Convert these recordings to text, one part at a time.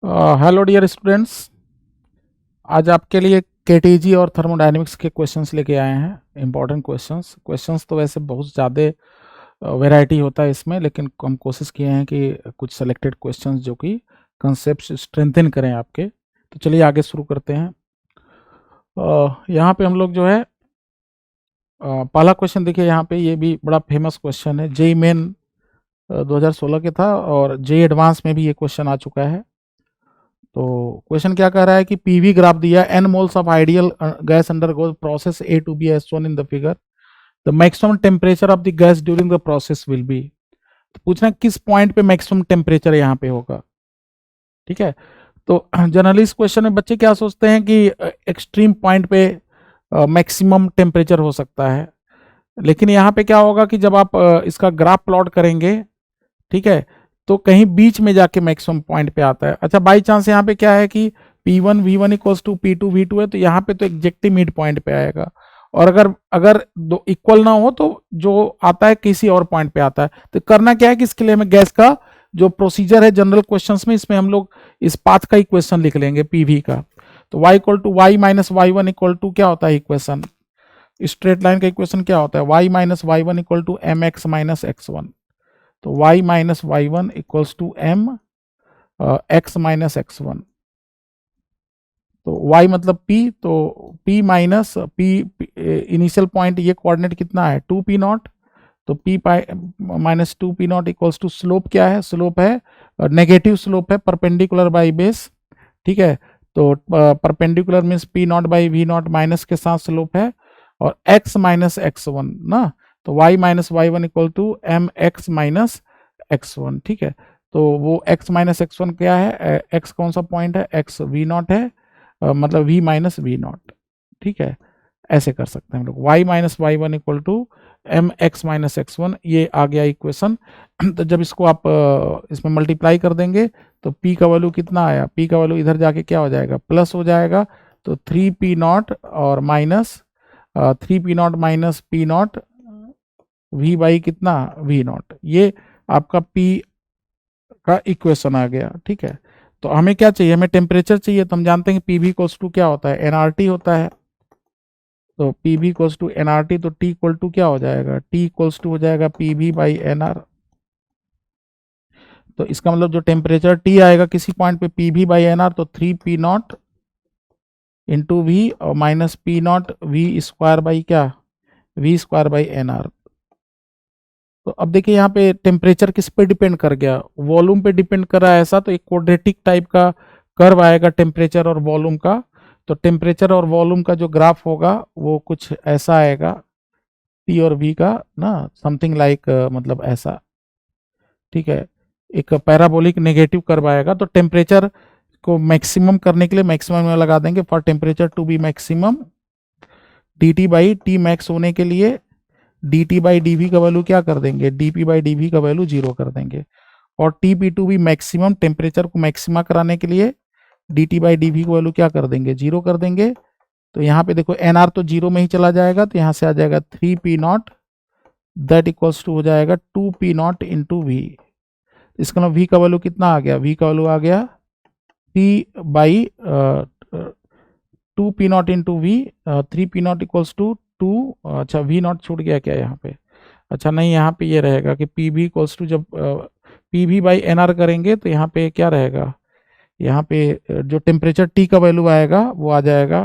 Hello dear students, आज आपके लिए केटीजी और थर्मोडायनेमिक्स के क्वेश्चंस लेके आए हैं। इंपॉर्टेंट क्वेश्चंस तो वैसे बहुत ज़्यादा वैरायटी होता है इसमें, लेकिन हम कोशिश किए हैं कि कुछ सेलेक्टेड क्वेश्चंस जो कि कंसेप्ट स्ट्रेंथन करें आपके। तो चलिए आगे शुरू करते हैं। यहाँ पे हम लोग जो है पहला क्वेश्चन देखिए, यहाँ पे ये भी बड़ा फेमस क्वेश्चन है। जेई मेन 2016 के था और जेई एडवांस में भी ये क्वेश्चन आ चुका है। तो क्वेश्चन क्या कह रहा है कि पीवी ग्राफ दिया, n moles of ideal gas undergoes process A to B as shown in the figure, the maximum temperature of the gas during the process will be. तो पूछना किस पॉइंट पे मैक्सिमम टेम्परेचर यहाँ पे होगा। ठीक है, तो जनरली इस क्वेश्चन में बच्चे क्या सोचते हैं कि एक्सट्रीम पॉइंट पे मैक्सिमम टेम्परेचर हो सकता है, लेकिन यहाँ पे क्या होगा कि जब आप इसका ग्राफ प्लॉट करेंगे, ठीक है, तो कहीं बीच में जाके मैक्सिमम पॉइंट पे आता है। अच्छा, बाई चांस यहाँ पे क्या है कि P1 V1 equals to P2 V2 है, तो यहाँ पे तो एग्जैक्टली मिड पॉइंट पे आएगा। और अगर अगर दो इक्वल ना हो तो जो आता है किसी और पॉइंट पे आता है। तो करना क्या है कि इसके लिए हमें गैस का जो प्रोसीजर है जनरल क्वेश्चंस में, इसमें हम लोग इस पाथ का इक्वेशन लिख लेंगे पीवी का। तो y equal to y minus y one equal to क्या होता है इक्वेशन, स्ट्रेट लाइन का इक्वेशन क्या होता है, y minus y one equal to m x minus x one. तो y minus y one equals to m x minus x one. तो y मतलब p, तो p minus p initial point, ये coordinate कितना है 2p नॉट, तो p minus 2p nought equals to slope क्या है, स्लोप है नेगेटिव स्लोप है परपेंडिकुलर बाई बेस। ठीक है, तो perpendicular means p not by v not minus के साथ स्लोप है, और x माइनस एक्स वन ना, तो y minus y one equal to m x minus x one. ठीक है, तो वो x माइनस एक्स वन क्या है, x कौन सा पॉइंट है, x v नॉट है, मतलब v माइनस वी नॉट। ठीक है, ऐसे कर सकते हैं हम लोग, y minus y one equal to m x minus x one, ये आ गया इक्वेशन। तो जब इसको आप इसमें मल्टीप्लाई कर देंगे तो p का वैल्यू कितना आया, p का वैल्यू इधर जाके क्या हो जाएगा, प्लस हो जाएगा। तो 3p नॉट और minus 3p not minus p not v by कितना v नॉट, ये आपका p का इक्वेशन आ गया। ठीक है, तो हमें क्या चाहिए, हमें टेम्परेचर चाहिए। तो हम जानते हैं कि पी वी इक्वल्स टू क्या होता है, एनआरटी होता है। तो P V equals to NRT, तो टी इक्वल टू क्या हो जाएगा, टी इक्वल्स टू हो जाएगा P V by N R. तो इसका मतलब जो टेम्परेचर टी आएगा किसी पॉइंट पे P V by N R, तो 3p नॉट इंटू वी और minus P not V square by क्या, V square by N R. तो अब देखिए यहाँ पे टेम्परेचर किस पे डिपेंड कर गया, वॉल्यूम पे डिपेंड कर रहा है ऐसा, तो एक क्वाड्रेटिक टाइप का कर्व आएगा टेम्परेचर और वॉल्यूम का। तो टेम्परेचर और वॉल्यूम का जो ग्राफ होगा वो कुछ ऐसा आएगा, टी और वी का ना, समथिंग लाइक मतलब ऐसा। ठीक है, एक पैराबोलिक नेगेटिव कर्व आएगा। तो टेम्परेचर को मैक्सिमम करने के लिए मैक्सिमम में लगा देंगे, for temperature to be maximum d T by T max होने के लिए d T by D V का वैल्यू क्या कर देंगे, d P by D V का वैल्यू 0 कर देंगे। और टी पी टू भी मैक्सिमम, टेम्परेचर को मैक्सिमा कराने के लिए d T by D V का वैल्यू क्या कर देंगे, 0 कर देंगे। तो यहाँ पे देखो एन आर तो 0 में ही चला जाएगा, तो यहाँ से आ जाएगा 3p not, that equals to हो जाएगा 2p नॉट इंटू वी। इसका मतलब v का वैल्यू कितना आ गया, v का वैल्यू आ गया 3 by 2p nought into V, 3p nought equals to 2। अच्छा, v नॉट छूट गया क्या यहाँ पे, अच्छा नहीं, यहाँ पे ये रहेगा कि पी वी इक्वल्स टू, जब P V by N R करेंगे तो यहाँ पे क्या रहेगा, यहाँ पे जो टेम्परेचर टी का वैल्यू आएगा वो आ जाएगा,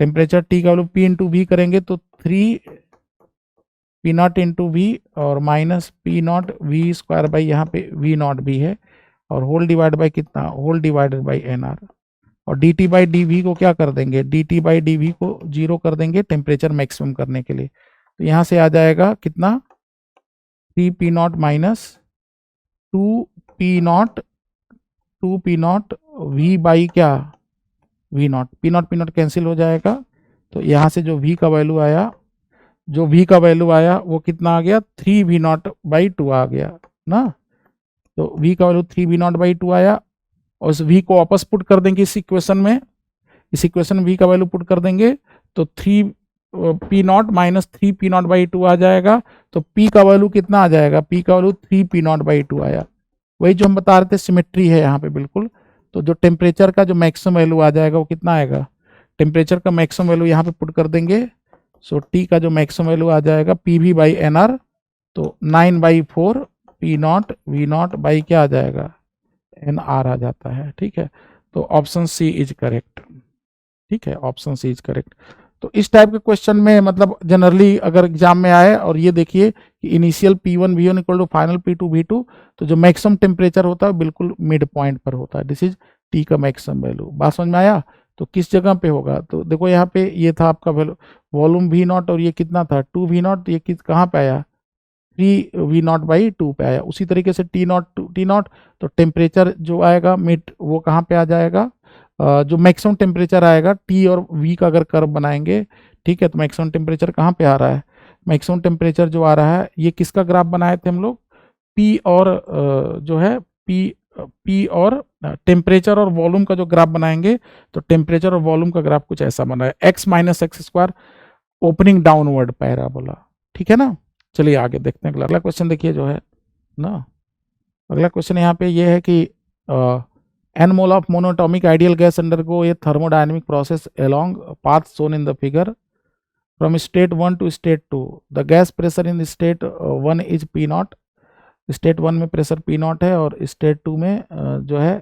टेम्परेचर टी का वैल्यू पी इंटू वी करेंगे तो 3p नॉट इंटू वी और minus P not V square by यहाँ पे वी नॉट भी है, और होल डिवाइड बाई कितना, whole divided by N R. और D T by D V को क्या कर देंगे, D T by D V को 0 कर देंगे टेम्परेचर मैक्सिमम करने के लिए। तो यहाँ से आ जाएगा कितना, 3p not minus 2p not v by क्या, v not, p not cancel हो जाएगा। तो यहाँ से जो v का वैल्यू आया, जो v का वैल्यू आया वो कितना आ गया, 3v नॉट बाई 2 आ गया ना। तो v का वैल्यू 3v नॉट बाई 2 आया, और इस v को वापस पुट कर देंगे इस इक्वेशन में, इस इक्वेशन में v का वैल्यू पुट कर देंगे तो 3p not minus 3p not by 2 आ जाएगा। तो p का वैल्यू कितना आ जाएगा, p का वैल्यू 3p नॉट बाई 2 आया। वही जो हम बता रहे थे सिमेट्री है यहाँ पे बिल्कुल। तो जो टेम्परेचर का जो मैक्सिमम वैल्यू आ जाएगा वो कितना आएगा, टेम्परेचर का मैक्सिमम वैल्यू यहाँ पे पुट कर देंगे। सो टी का जो मैक्सिमम वैल्यू आ जाएगा P V by N R, तो 9/4 P not V nought by क्या आ जाएगा, एन आर आ जाता है। ठीक है, तो ऑप्शन सी इज करेक्ट। ठीक है, ऑप्शन सी इज करेक्ट। तो इस टाइप के क्वेश्चन में मतलब जनरली अगर एग्जाम में आए और ये देखिए कि initial P1 V1 equal to final P2 V2, तो जो मैक्सिमम टेम्परेचर होता है बिल्कुल मिड पॉइंट पर होता है। दिस इज टी का मैक्सिमम वैल्यू। बात समझ में आया? तो किस जगह पे होगा, तो देखो यहाँ पे ये था आपका वॉल्यूम V नॉट और ये कितना था 2 V नॉट, ये कहाँ पे आया 3 V नॉट बाई 2 पे आया। उसी तरीके से T नॉट, तो टेम्परेचर जो आएगा मिड वो कहाँ पे आ जाएगा, जो मैक्सिमम टेम्परेचर आएगा टी और वी का अगर कर्व बनाएंगे, ठीक है, तो मैक्सिमम टेम्परेचर कहाँ पे आ रहा है, मैक्सिमम टेम्परेचर जो आ रहा है ये किसका ग्राफ बनाए थे हम लोग, पी और जो है पी और टेम्परेचर और वॉल्यूम का जो ग्राफ बनाएंगे, तो टेम्परेचर और वॉल्यूम का ग्राफ कुछ ऐसा बना है, x minus X square opening downward parabola. ठीक है ना, चलिए आगे देखते हैं। अगला क्वेश्चन देखिए जो है ना, अगला क्वेश्चन यहाँ पे ये है कि n mole of monatomic ideal gas undergo a thermodynamic process along path shown in the figure from state 1 to state 2. The gas pressure in state 1 is P naught. State 1 में प्रेशर P naught है और state 2 में जो है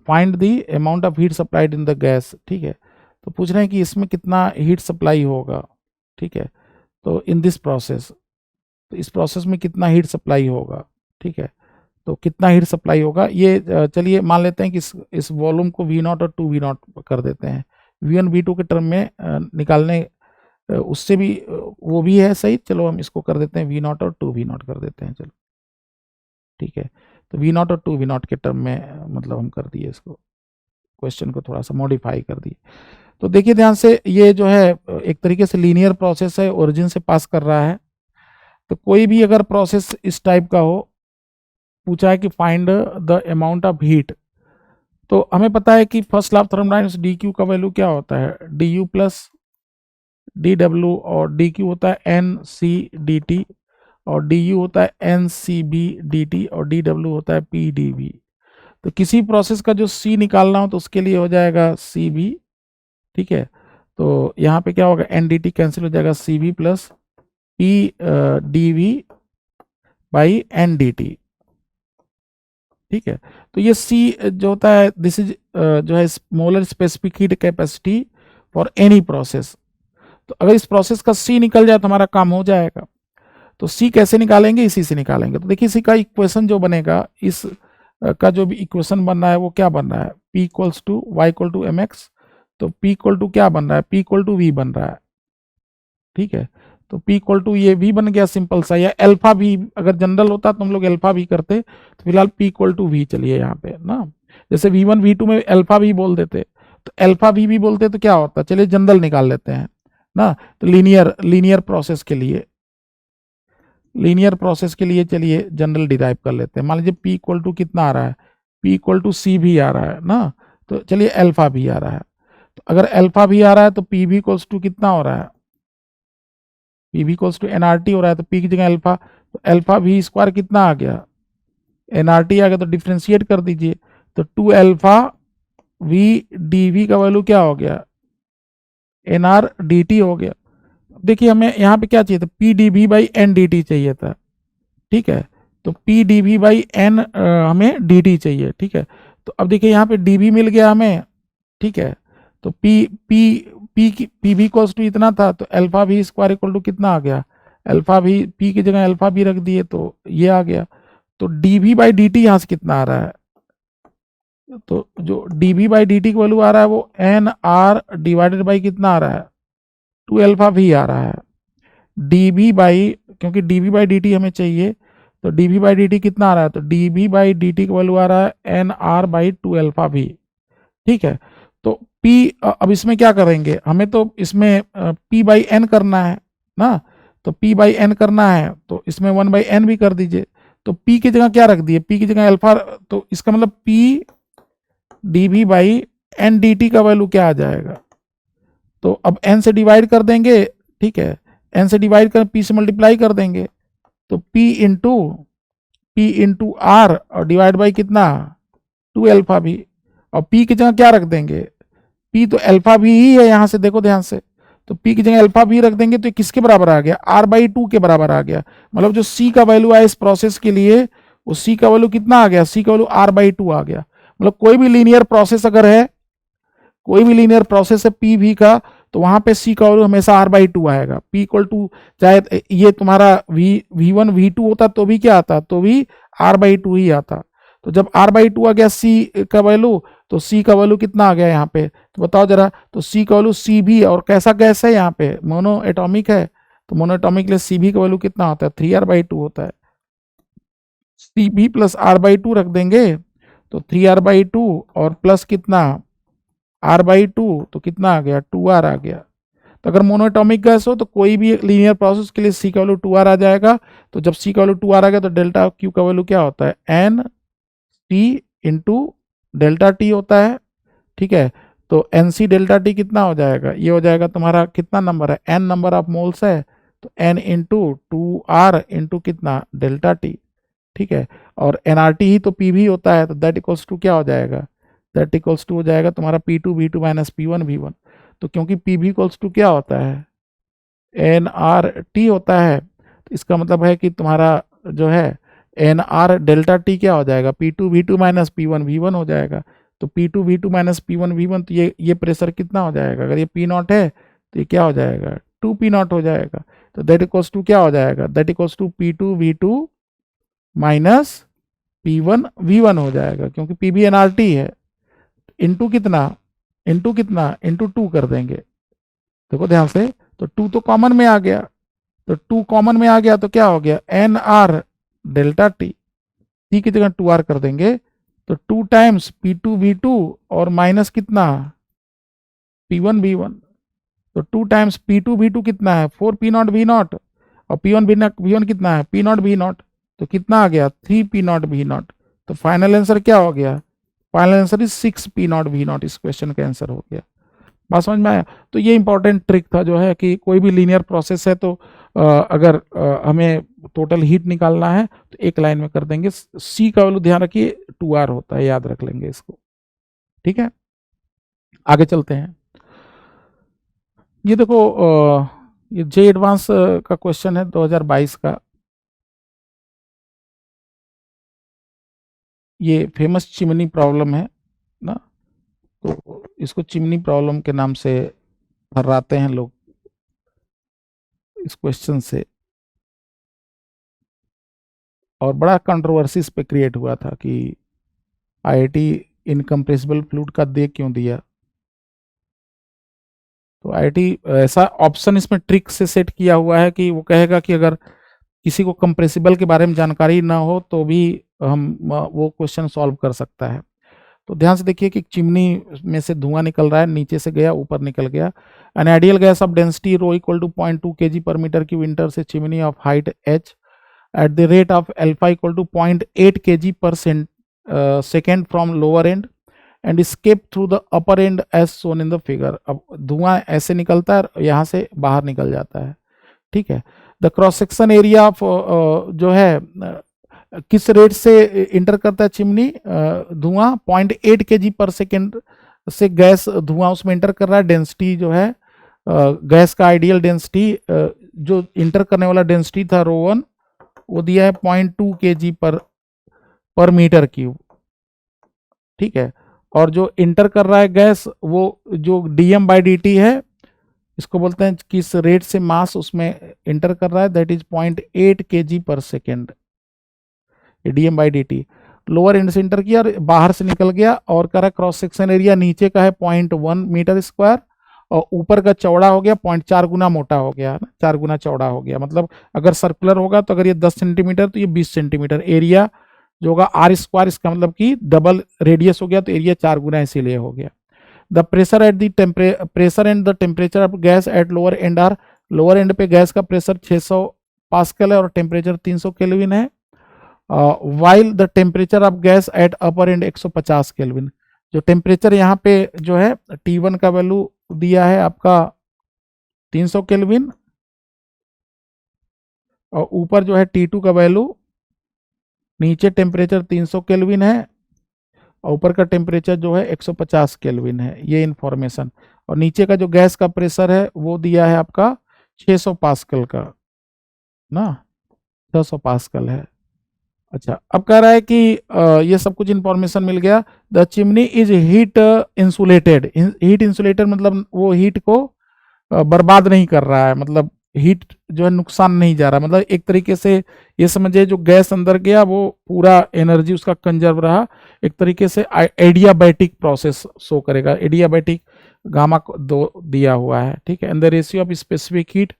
find the amount of heat supplied in the gas. ठीक है, तो पूछ रहे हैं कि इसमें कितना हीट सप्लाई होगा। ठीक है, तो इन दिस प्रोसेस, तो इस प्रोसेस में कितना हीट सप्लाई होगा। ठीक है, तो कितना हीट सप्लाई होगा ये चलिए मान लेते हैं कि इस वॉल्यूम को V नॉट और 2V नॉट कर देते हैं, V1 V2 के टर्म में निकालने उससे भी वो भी है सही, चलो हम इसको कर देते हैं V नॉट और 2V नॉट कर देते हैं, चलो ठीक है। तो V नॉट और 2V नॉट के टर्म में मतलब हम कर दिए इसको, क्वेश्चन को थोड़ा सा मॉडिफाई कर दिए। तो देखिए ध्यान से, ये जो है एक तरीके से लीनियर प्रोसेस है, ओरिजिन से पास कर रहा है। तो कोई भी अगर प्रोसेस इस टाइप का हो, पूछा है कि find the amount of heat, तो हमें पता है कि first law of thermodynamics d Q का वैल्यू क्या होता है, d U plus d W, और डी क्यू होता है एन सी डी टी, और डी यू होता है n C B d T, और डी डब्ल्यू होता है पी डी वी। तो किसी प्रोसेस का जो सी निकालना हो तो उसके लिए हो जाएगा सी बी। ठीक है, तो यहाँ पे क्या होगा, एन डी टी कैंसिल हो जाएगा, C B plus P d V by n d T. ठीक है, तो ये सी जो होता है दिस इज जो है molar specific heat capacity for any process. तो अगर इस प्रोसेस का सी निकल जाए तो हमारा काम हो जाएगा। तो सी कैसे निकालेंगे, इसी से निकालेंगे। तो देखिए इसी का इक्वेशन जो बनेगा, इस का जो भी इक्वेशन बन रहा है वो क्या बन रहा है, P equals to y equal to m x. तो P इक्वल टू क्या बन रहा है, P इक्वल टू वी बन रहा है। ठीक है, तो P इक्वल टू ये V बन गया सिंपल सा, या अल्फा भी अगर जनरल होता तो हम लोग अल्फा भी करते, तो फिलहाल P इक्वल टू वी चलिए यहाँ पे ना, जैसे V1 V2 में अल्फा भी बोल देते, तो अल्फा भी बोलते तो क्या होता, चलिए जनरल निकाल लेते हैं ना। तो लीनियर प्रोसेस के लिए चलिए जनरल डिराइव कर लेते हैं। मान लीजिए P इक्वल टू कितना आ रहा है, P इक्वल टू सी भी आ रहा है ना, तो चलिए अल्फा भी आ रहा है। तो अगर अल्फा भी आ रहा है तो पी भी इक्वल्स टू कितना हो रहा है, पी भी इक्वल्स टू एनआरटी हो रहा है। तो पी की जगह अल्फा, तो अल्फा भी स्क्वायर कितना आ गया, एनआरटी आ गया, तो डिफ्रेंशिएट कर दीजिए। तो 2 अल्फा वी डी वी का वैल्यू क्या हो गया, एन आर डी टी हो गया। देखिए हमें यहाँ पे क्या चाहिए था, P d V by n d T चाहिए था। ठीक है, तो P d V by n हमें डी टी चाहिए। ठीक है, तो अब देखिए यहाँ पे डी वी मिल गया हमें। ठीक है, तो पी पी पी भी इक्वल्स टू इतना था, तो अल्फा भी स्क्वायर इक्वल टू कितना आ गया, अल्फा भी, पी की जगह अल्फा भी रख दिए तो ये आ गया। तो d V by D T यहाँ से कितना आ रहा है, तो जो d V by D T का वैल्यू आ रहा है वो एन आर डिवाइडेड बाई कितना आ रहा है, 2 अल्फा भी आ रहा है। डी वी बाई, क्योंकि d V by D T हमें चाहिए, तो d V by D T कितना आ रहा है, तो d V by D T का वैल्यू आ रहा है एन आर बाई 2 अल्फा भी। ठीक है, तो P अब इसमें क्या करेंगे, हमें तो इसमें P बाई एन करना है ना, तो P बाई एन करना है, तो इसमें 1 बाई एन भी कर दीजिए। तो P की जगह क्या रख दिए, P की जगह अल्फा, तो इसका मतलब P d V by n d T का वैल्यू क्या आ जाएगा, तो अब n से डिवाइड कर देंगे। ठीक है, n से डिवाइड कर P से मल्टीप्लाई कर देंगे, तो P इंटू आर और डिवाइड बाई कितना 2 अल्फा भी, और पी की जगह क्या रख देंगे, पी तो अल्फा भी ही है, यहां से देखो ध्यान से, तो पी की जगह अल्फा भी रख देंगे तो ये किसके बराबर आ गया, r/2 के बराबर आ गया। मतलब जो सी का वैल्यू आया इस प्रोसेस के लिए, वो सी का वैल्यू कितना आ गया, सी का वैल्यू r/2 आ गया। मतलब कोई भी लीनियर प्रोसेस अगर है, कोई भी लीनियर प्रोसेस है पी वी का, तो वहां पे सी का वैल्यू हमेशा r/2 आएगा। पी इक्वल टू, चाहे ये तुम्हारा v1 v2 होता तो भी क्या आता, तो भी r/2 ही आता। तो जब r/2 आ गया सी का वैल्यू, तो सी का वैल्यू कितना आ गया यहाँ पे, तो बताओ जरा। तो सी का वैल्यू सी भी, और कैसा गैस है यहाँ पे, मोनो एटॉमिक है, तो मोनो एटॉमिक के लिए सी भी का वैल्यू कितना होता है, 3r/2 होता है। सी भी प्लस r/2 रख देंगे, तो 3r/2 और प्लस कितना r/2, तो कितना आ गया, 2r आ गया। तो अगर मोनोएटॉमिक गैस हो तो कोई भी लीनियर प्रोसेस के लिए सी का वैल्यू 2r आ जाएगा। तो जब सी का वैल्यू 2r आ गया तो डेल्टा क्यू का वैल्यू क्या होता है, n T into delta T होता है। ठीक है, तो एन सी डेल्टा टी कितना हो जाएगा, ये हो जाएगा तुम्हारा कितना नंबर है, एन नंबर ऑफ मोल्स है, तो एन इंटू 2r इंटू कितना डेल्टा टी। ठीक है, और एनआरटी ही तो पी भी होता है, तो दैट इक्वल्स टू क्या हो जाएगा, दैट इक्वल्स टू हो जाएगा तुम्हारा P2V2 माइनस P1V1। तो क्योंकि पी भी इक्वल्स टू क्या होता है, एन आर टी होता है, तो इसका मतलब है कि तुम्हारा जो है एन आर डेल्टा टी क्या हो जाएगा, P2V2 माइनस P1V1 हो जाएगा। तो P2V2 माइनस P1V1, तो ये प्रेशर कितना हो जाएगा, अगर ये पी नॉट है तो ये क्या हो जाएगा, 2p0 हो जाएगा। तो दैट इक्वल्स टू क्या हो जाएगा, that equals to P2V2 minus P1V1 हो जाएगा, क्योंकि पी भी एनआरटी है। इंटू कितना, इंटू कितना, इंटू 2 कर देंगे, देखो ध्यान से, तो 2 तो कॉमन में आ गया, तो 2 कॉमन में आ गया तो क्या हो गया, n R delta T, T की जगह 2r कर देंगे, तो 2 टाइम्स P2V2 और माइनस कितना P1V1, तो 2 टाइम्स P2V2 कितना है 4p0V0, और P1V1 कितना है P0V0, तो कितना आ गया 3p0V0। तो फाइनल आंसर क्या हो गया, फाइनल आंसर इज 6p0V0, इस क्वेश्चन का आंसर हो गया। बात समझ में आया। तो ये इंपॉर्टेंट ट्रिक था जो है कि कोई भी लीनियर प्रोसेस है तो अगर हमें टोटल हीट निकालना है तो एक लाइन में कर देंगे। सी का वैल्यू ध्यान रखिए 2r होता है, याद रख लेंगे इसको। ठीक है, आगे चलते हैं। ये देखो ये जे एडवांस का क्वेश्चन है 2022 का। ये फेमस चिमनी प्रॉब्लम है ना, तो इसको चिमनी प्रॉब्लम के नाम से हर्राते हैं लोग इस क्वेश्चन से, और बड़ा कंट्रोवर्सी इस पे क्रिएट हुआ था कि आईआईटी इनकम्प्रेसिबल फ्लूइड का दे क्यों दिया। तो आईआईटी ऐसा ऑप्शन इसमें ट्रिक से सेट किया हुआ है कि वो कहेगा कि अगर किसी को कंप्रेसिबल के बारे में जानकारी ना हो तो भी हम वो क्वेश्चन सॉल्व कर सकता है। तो ध्यान से देखिए कि चिमनी में से धुआं निकल रहा है, नीचे से गया ऊपर निकल गया। An ideal gas of density rho equal to 0.2 kg per meter cube enters chimney of height h at the rate of alpha equal to 0.8 kg per second from lower end and escape through the upper end as shown in the figure। अब धुआं ऐसे निकलता है और यहाँ से बाहर निकल जाता है। ठीक है, the cross section area of जो है किस रेट से इंटर करता है चिमनी धुआं, 0.8 kg पर सेकेंड से गैस धुआं उसमें इंटर कर रहा है। डेंसिटी जो है गैस का आइडियल डेंसिटी जो इंटर करने वाला डेंसिटी था ρ1, वो दिया है 0.2 kg पर मीटर क्यूब। ठीक है, और जो इंटर कर रहा है गैस वो जो dm/dt है, इसको बोलते हैं किस रेट से मास उसमें इंटर कर रहा है, दैट इज 0.8 kg पर सेकेंड, dm/dt। लोअर एंड से इंटर किया और बाहर से निकल गया, और कह रहा है क्रॉस सेक्शन एरिया नीचे का है 0.1 मीटर स्क्वायर और ऊपर का चौड़ा हो गया 0.4 गुना मोटा हो गया, 4 गुना चौड़ा हो गया। मतलब अगर सर्कुलर होगा तो अगर ये 10 सेंटीमीटर तो ये 20 सेंटीमीटर एरिया जो होगा आर स्क्वायर, इसका मतलब कि डबल रेडियस हो गया तो एरिया 4 गुना इसीलिए हो गया। The pressure at the pressure and the temperature of gas at lower end are, lower end पे गैस का प्रेशर 600 पास्कल है और टेम्परेचर 300 केल्विन है। While the temperature of gas at upper end 150 kelvin. जो temperature यहाँ पे जो है T1 का वैल्यू दिया है आपका 300 केल्विन, और ऊपर जो है T2 का वैल्यू, नीचे टेम्परेचर 300 केल्विन है और ऊपर का टेम्परेचर जो है 150 केल्विन है, ये इन्फॉर्मेशन। और नीचे का जो गैस का प्रेशर है वो दिया है आपका 600 पास्कल का ना, 600 पास्कल है। अच्छा, अब कह रहा है कि ये सब कुछ इंफॉर्मेशन मिल गया। The chimney is heat insulated. Heat insulated मतलब वो हीट को बर्बाद नहीं कर रहा है, मतलब हीट जो है नुकसान नहीं जा रहा, मतलब एक तरीके से ये समझिए जो गैस अंदर गया वो पूरा एनर्जी उसका कंजर्व रहा, एक तरीके से एडियाबैटिक प्रोसेस शो करेगा। एडियाबैटिक गामा को 2 दिया हुआ है, ठीक है। And the ratio of specific heat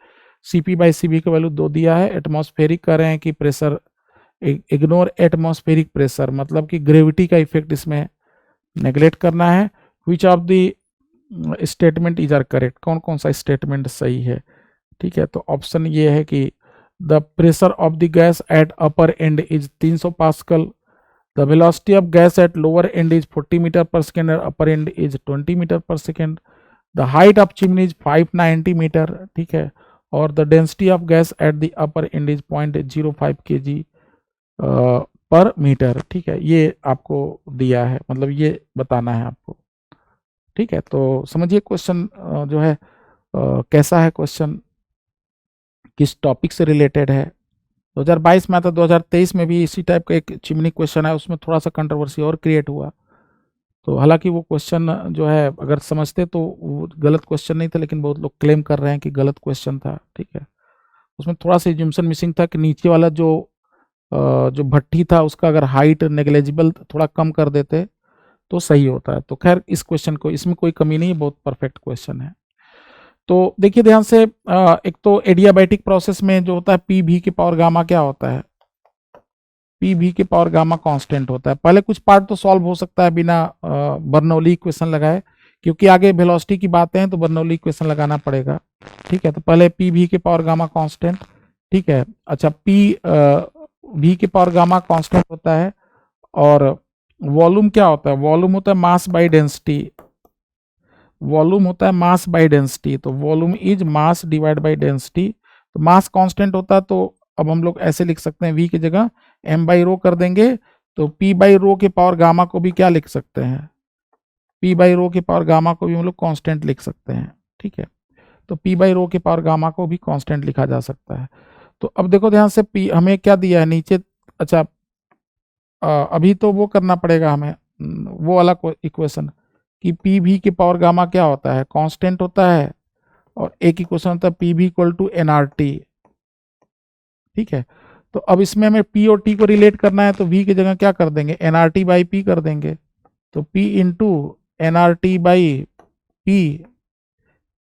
CP/CV का वैल्यू 2 दिया है। एटमॉस्फेरिक कह रहे हैं कि प्रेशर, इग्नोर एटमॉस्फेरिक प्रेशर, मतलब कि ग्रेविटी का इफेक्ट इसमें नेग्लेक्ट करना है। Which of the statement is are correct, कौन कौन सा स्टेटमेंट सही है, ठीक है। तो ऑप्शन ये है कि the pressure of the gas at upper end is 300 pascal, the velocity of gas at lower end is 40 metre पर second and upper end is 20 metre पर second, the height of chimney is 590 metre, ठीक है। और the density of gas at the upper end is 0.05 kg per metre, ठीक है। ये आपको दिया है, मतलब ये बताना है आपको, ठीक है। तो समझिए क्वेश्चन जो है कैसा है, क्वेश्चन किस टॉपिक से रिलेटेड है। 2022 में आता, 2023 में भी इसी टाइप का एक चिमनी क्वेश्चन है, उसमें थोड़ा सा कंट्रोवर्सी और क्रिएट हुआ। तो हालांकि वो क्वेश्चन जो है अगर समझते तो वो गलत क्वेश्चन नहीं था, लेकिन बहुत लोग क्लेम कर रहे हैं कि गलत क्वेश्चन था, ठीक है। उसमें थोड़ा सा एज्यूम्शन मिसिंग था कि नीचे वाला जो भट्टी था उसका अगर हाइट नेग्लेजिबल थोड़ा कम कर देते तो सही होता है। तो खैर इस क्वेश्चन को, इसमें कोई कमी नहीं है, बहुत परफेक्ट क्वेश्चन है। तो देखिए ध्यान से, एक तो एडियाबैटिक प्रोसेस में जो होता है PV की पावर गामा क्या होता है, PV की पावर गामा कांस्टेंट होता है। पहले कुछ पार्ट तो सॉल्व हो सकता है बिना बर्नौली इक्वेशन लगाए, क्योंकि आगे वेलोसिटी की बातें हैं तो बर्नौली इक्वेशन लगाना पड़ेगा, ठीक है। तो पहले PV की पावर गामा कांस्टेंट, ठीक है। अच्छा, V की पावर गामा कांस्टेंट होता है। और वॉल्यूम क्या होता है, वॉल्यूम होता है मास बाई डेंसिटी, वॉल्यूम होता है मास बाई डेंसिटी। तो volume is mass divide by density. तो मास कांस्टेंट होता है, तो अब हम लोग ऐसे लिख सकते हैं, V की जगह m/ρ कर देंगे, तो P/ρ के पावर गामा को भी क्या लिख सकते हैं, P/ρ के पावर गामा को भी हम लोग कांस्टेंट लिख सकते हैं, ठीक है। तो P/ρ के पावर गामा को भी कांस्टेंट लिखा जा सकता है। तो अब देखो ध्यान से, P हमें क्या दिया है नीचे। अच्छा, अभी तो वो करना पड़ेगा हमें, वो वाला इक्वेशन कि PV की पावर गामा क्या होता है, कांस्टेंट होता है। और एक इक्वेशन होता है PV इक्वल टू nRT, ठीक है। तो अब इसमें हमें P और T को रिलेट करना है, तो V की जगह क्या कर देंगे, nRT बाई P कर देंगे। तो P into nRT by P,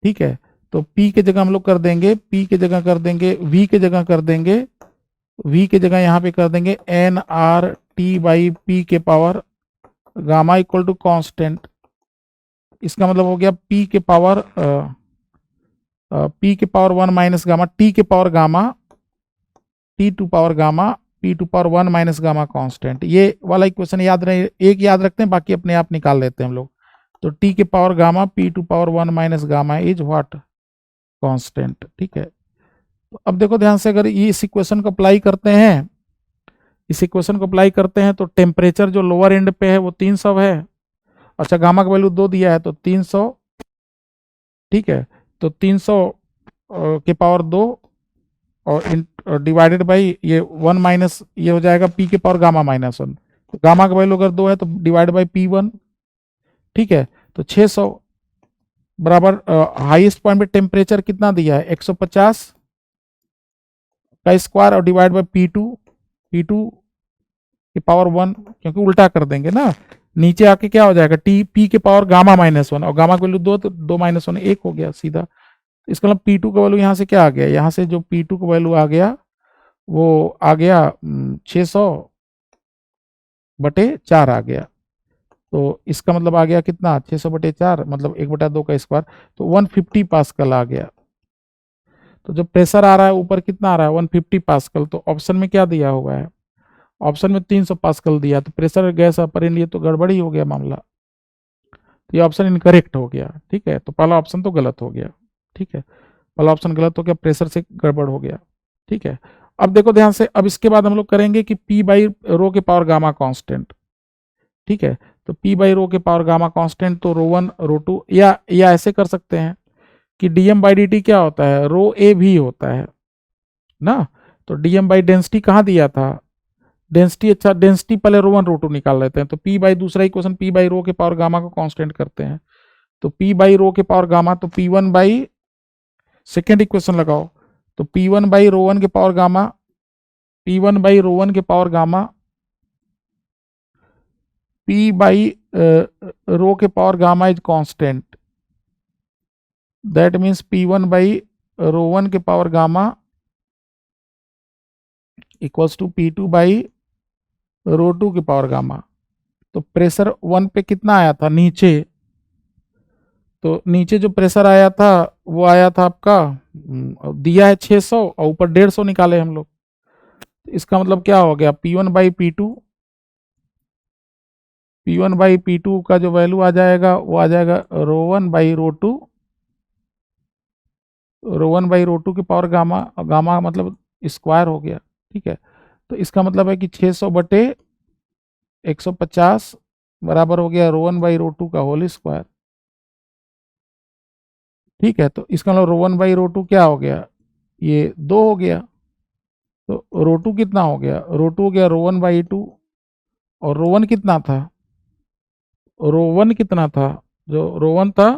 ठीक है। तो P की जगह हम लोग कर देंगे, P की जगह कर देंगे, V की जगह कर देंगे, V की जगह यहाँ पे कर देंगे nRT बाई P के power gamma equal to constant. इसका मतलब हो गया P के पावर P के पावर 1 माइनस गामा, T के power gamma, T to power gamma, P to power 1 minus gamma constant. ये वाला इक्वेशन याद रहे, एक याद रखते हैं, बाकी अपने आप निकाल लेते हैं हम लोग। तो T के power gamma, P to power 1 minus gamma is what, constant, ठीक है। तो अब देखो ध्यान से, अगर ये इस इक्वेशन को अप्लाई करते हैं, इस इक्वेशन को अप्लाई करते हैं, तो टेम्परेचर जो लोअर एंड पे है वो 300 है। अच्छा, गामा का वैल्यू 2 दिया है, तो 300, ठीक है। तो 300 के पावर 2 और डिवाइडेड बाई ये 1 माइनस, ये हो जाएगा P के पावर गामा माइनस 1। तो गामा का वैल्यू अगर 2 है तो डिवाइड बाई P1, ठीक है। तो 600 बराबर हाईएस्ट पॉइंट पे टेम्परेचर कितना दिया है, 150 का स्क्वायर और डिवाइड बाई P2 की पावर 1, क्योंकि उल्टा कर देंगे ना, नीचे आके क्या हो जाएगा, P के पावर गामा माइनस 1, और गामा का वैल्यू 2, तो 2 माइनस 1 1 हो गया सीधा। इसका मतलब P2 का वैल्यू यहाँ से क्या आ गया, यहाँ से जो P2 का वैल्यू आ गया वो आ गया 600/4 आ गया। तो इसका मतलब आ गया कितना, 600/4 मतलब 1/2 का स्क्वायर, तो 150 पास्कल आ गया। तो जो प्रेशर आ रहा है ऊपर कितना आ रहा है, 150 पास्कल। तो ऑप्शन में क्या दिया हुआ है, ऑप्शन में 300 पास्कल दिया, तो प्रेशर गैस अपर एंड, ये तो गड़बड़ी हो गया मामला। तो ये ऑप्शन इनकरेक्ट हो गया, ठीक है। तो पहला ऑप्शन तो गलत हो गया, ठीक है, पहला ऑप्शन गलत हो गया, प्रेशर से गड़बड़ हो गया, ठीक है। अब देखो ध्यान से, अब इसके बाद हम लोग करेंगे कि P/ρ के पावर गामा कांस्टेंट, ठीक है। तो पी बाई रो के पावर गामा कांस्टेंट, तो रो वन रो टू, या ऐसे कर सकते हैं कि डीएम बाई डी टी क्या होता है, रो ए भी होता है ना। तो डीएम बाई डेंसिटी कहाँ दिया था, डेंसिटी, अच्छा डेंसिटी पहले रो वन रो टू निकाल लेते हैं। तो पी बाई दूसरा इक्वेशन पी बाई रो के पावर गामा को कांस्टेंट करते हैं, तो पी बाई रो के पावर गामा, तो P one by, second equation लगाओ, तो P one by rho one के power gamma, P one by rho one के power gamma, P by rho के power gamma is constant, that means P one by rho one के power gamma equals to P two by rho two के power gamma. तो pressure one पे कितना आया था नीचे, तो नीचे जो प्रेशर आया था वो आया था आपका दिया है 600 और ऊपर 150 निकाले हम लोग। इसका मतलब क्या हो गया, P1 by P two, P1 by P two का जो वैल्यू आ जाएगा वो आ जाएगा rho one by rho two, rho one by rho two की पावर गामा, गामा मतलब स्क्वायर हो गया। ठीक है, तो इसका मतलब है कि 600 बटे 150 बराबर हो गया रो वन बाई रो टू का होल स्क्वायर। ठीक है, तो इसका मतलब रो वन बाई रो टू क्या हो गया, ये 2 हो गया। तो रो टू कितना हो गया, रो टू हो गया रो वन बाई टू, और रो वन कितना था, रो वन कितना था, जो रो वन था,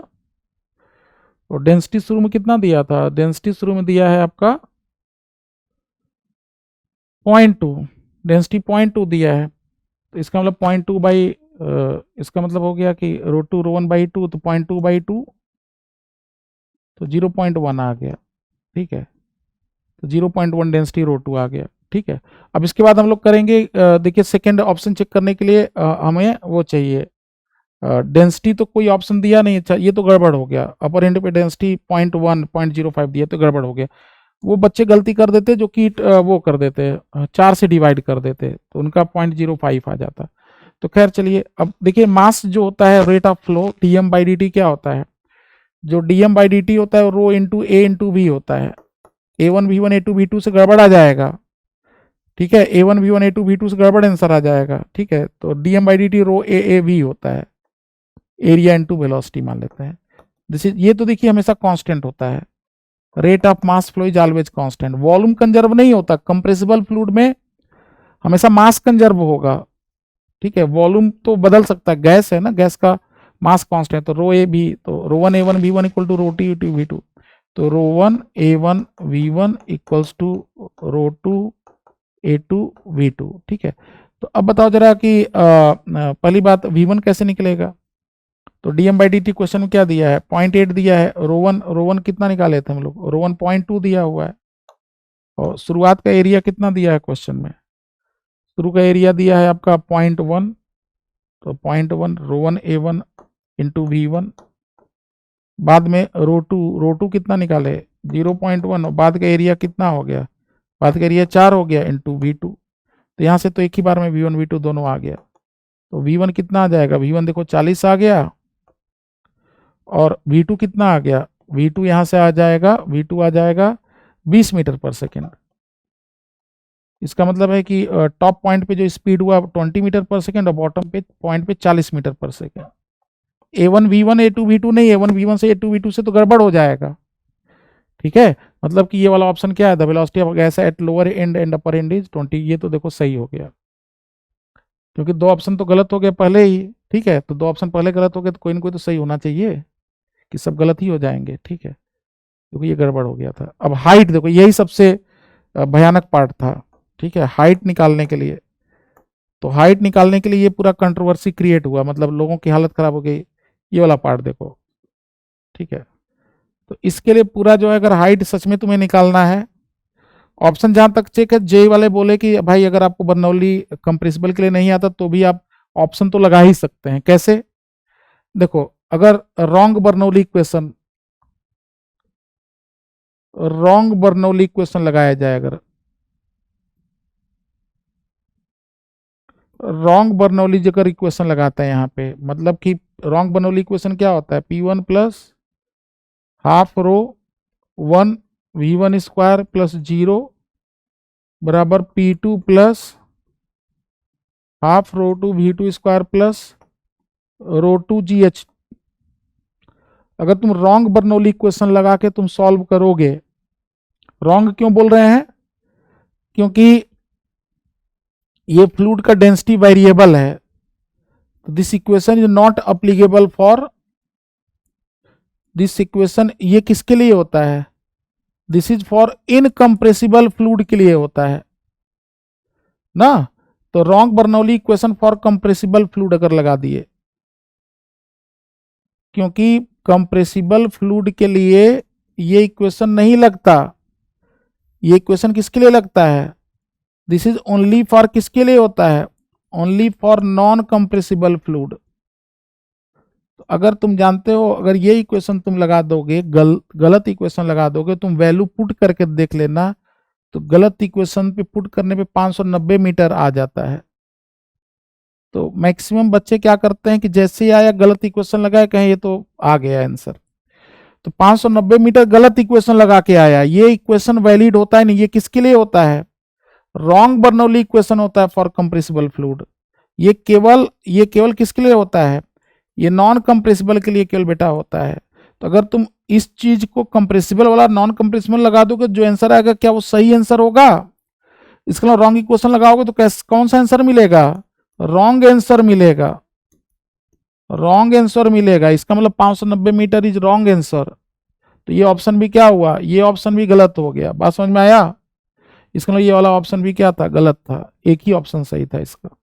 और डेंसिटी शुरू में कितना दिया था, डेंसिटी शुरू में दिया है आपका 0.2, डेंसिटी 0.2 दिया है। तो इसका मतलब 0.2 बाई, इसका मतलब हो गया कि rho two rho one by two, तो 0.2 बाई टू, तो 0.1 आ गया। ठीक है, तो 0.1 डेंसिटी रो टू आ गया। ठीक है, अब इसके बाद हम लोग करेंगे, देखिए सेकेंड ऑप्शन चेक करने के लिए हमें वो चाहिए, डेंसिटी तो कोई ऑप्शन दिया नहीं, अच्छा ये तो गड़बड़ हो गया, अपर एंड पे डेंसिटी 0.1 0.05 दिया तो गड़बड़ हो गया। वो बच्चे गलती कर देते जो कि वो कर देते 4 से डिवाइड कर देते, तो उनका 0.05 आ जाता। तो खैर चलिए, अब देखिए मास जो होता है rate of flow DM by D T क्या होता है, जो डीएम बाई डी टी होता है rho into A into V होता है, A one V one A two V two से गड़बड़ आ जाएगा। ठीक है, A one V one A two V two से गड़बड़ आंसर आ जाएगा। ठीक है, तो DM by D T rho A V होता है, एरिया इंटू वेलोसिटी मान लेते हैं। जैसे ये तो देखिए हमेशा कांस्टेंट होता है, rate of mass flow is always constant, volume conserve नहीं होता, कंप्रेसिबल फ्लूइड में हमेशा मास कंजर्व होगा। ठीक है, वॉल्यूम तो बदल सकता है, गैस है ना, गैस का मास कांस्टेंट, तो रो ए भी, तो rho one A one V one equal to rho T two V two, तो rho one A one V one equals to rho two A two V two. ठीक है, तो अब बताओ जरा कि पहली बात वी वन कैसे निकलेगा, तो DM by D T question में क्या दिया है, 0.8 दिया है, रो वन कितना निकाले थे हम लोग, रो वन 0.2 दिया हुआ है, और शुरुआत का एरिया कितना दिया है क्वेश्चन में, शुरू का एरिया दिया है आपका 0.1, तो 0.1 rho one A one into V one, बाद में रो टू कितना निकाले 0.1, और बाद का एरिया कितना हो गया, बाद का एरिया 4 हो गया इंटू वी टू, तो यहाँ से तो एक ही बार में वी वन वी टू दोनों आ गया। तो वी वन कितना आ जाएगा, वी वन देखो 40 आ गया, और वी टू कितना आ गया, वी टू यहाँ से आ जाएगा, वी टू आ जाएगा 20 मीटर पर सेकेंड। इसका मतलब है कि टॉप पॉइंट पे जो स्पीड हुआ 20 मीटर पर सेकेंड, और बॉटम पे पॉइंट पे 40 मीटर पर second. A one V one A two V two नहीं, ए वन वी वन से ए टू वी टू से तो गड़बड़ हो जाएगा। ठीक है, मतलब कि ये वाला ऑप्शन क्या है, the velocity of gas at lower and and upper end is 20, ये तो देखो सही हो गया, क्योंकि 2 ऑप्शन तो गलत हो गए पहले ही। ठीक है, तो 2 ऑप्शन पहले गलत हो गए, तो कोई ना कोई तो सही होना चाहिए, कि सब गलत ही हो जाएंगे। ठीक है, क्योंकि ये गड़बड़ हो गया था। अब हाइट देखो, यही सबसे भयानक पार्ट था। ठीक है, हाइट निकालने के लिए, तो हाइट निकालने के लिए ये पूरा कंट्रोवर्सी क्रिएट हुआ, मतलब लोगों की हालत खराब हो गई, ये वाला पार्ट देखो। ठीक है, तो इसके लिए पूरा जो है, अगर हाइट सच में तुम्हें निकालना है, ऑप्शन जहां तक चेक है, जे वाले बोले कि भाई अगर आपको बर्नौली कंप्रेसिबल के लिए नहीं आता तो भी आप ऑप्शन तो लगा ही सकते हैं। कैसे, देखो अगर रॉन्ग बर्नौली इक्वेशन लगाया जाए, अगर रॉन्ग बर्नौली जगह इक्वेशन लगाते हैं यहाँ पे, मतलब कि रॉन्ग बर्नौली इक्वेशन क्या होता है, P one plus half rho one V one square plus 0 बराबर P two plus half rho two V2 square plus rho two GH। अगर तुम रॉन्ग बर्नौली इक्वेशन लगा के तुम सॉल्व करोगे, रॉन्ग क्यों बोल रहे हैं, क्योंकि ये फ्लूइड का डेंसिटी वेरिएबल है, तो this equation is not applicable for this equation. ये किसके लिए होता है, this is for incompressible fluid के लिए होता है ना। तो wrong Bernoulli equation for compressible fluid अगर लगा दिए, क्योंकि कंप्रेसिबल फ्लूइड के लिए ये इक्वेशन नहीं लगता, ये इक्वेशन किसके लिए लगता है, दिस इज ओनली फॉर किसके लिए होता है, only for non compressible fluid. अगर तुम जानते हो, अगर ये इक्वेशन तुम लगा दोगे, गलत इक्वेशन लगा दोगे, तुम वैल्यू पुट करके देख लेना, तो गलत इक्वेशन पे पुट करने पे 590 मीटर आ जाता है। तो मैक्सिमम बच्चे क्या करते हैं कि जैसे ही आया गलत इक्वेशन लगाए, कहें ये तो आ गया आंसर, तो 590 मीटर गलत इक्वेशन लगा के आया, ये इक्वेशन वैलिड होता है नहीं। ये किसके लिए होता है, रॉन्ग बर्नौली इक्वेशन होता है फॉर कंप्रेसिबल फ्लूइड। ये केवल किसके लिए होता है, ये नॉन कंप्रेसिबल के लिए केवल बेटा होता है। तो अगर तुम इस चीज को कंप्रेसिबल वाला नॉन कंप्रेसिबल लगा दोगे, जो आंसर आएगा क्या वो सही आंसर होगा, इसके लिए रॉन्ग इक्वेशन लगाओगे तो कौन सा आंसर मिलेगा, रॉन्ग आंसर मिलेगा, रॉन्ग आंसर मिलेगा। इसका मतलब 590 मीटर इज रॉन्ग आंसर। तो ये ऑप्शन भी क्या हुआ, ये ऑप्शन भी गलत हो गया। बात समझ में आया, इसका मतलब ये वाला ऑप्शन भी क्या था, गलत था, एक ही ऑप्शन सही था इसका।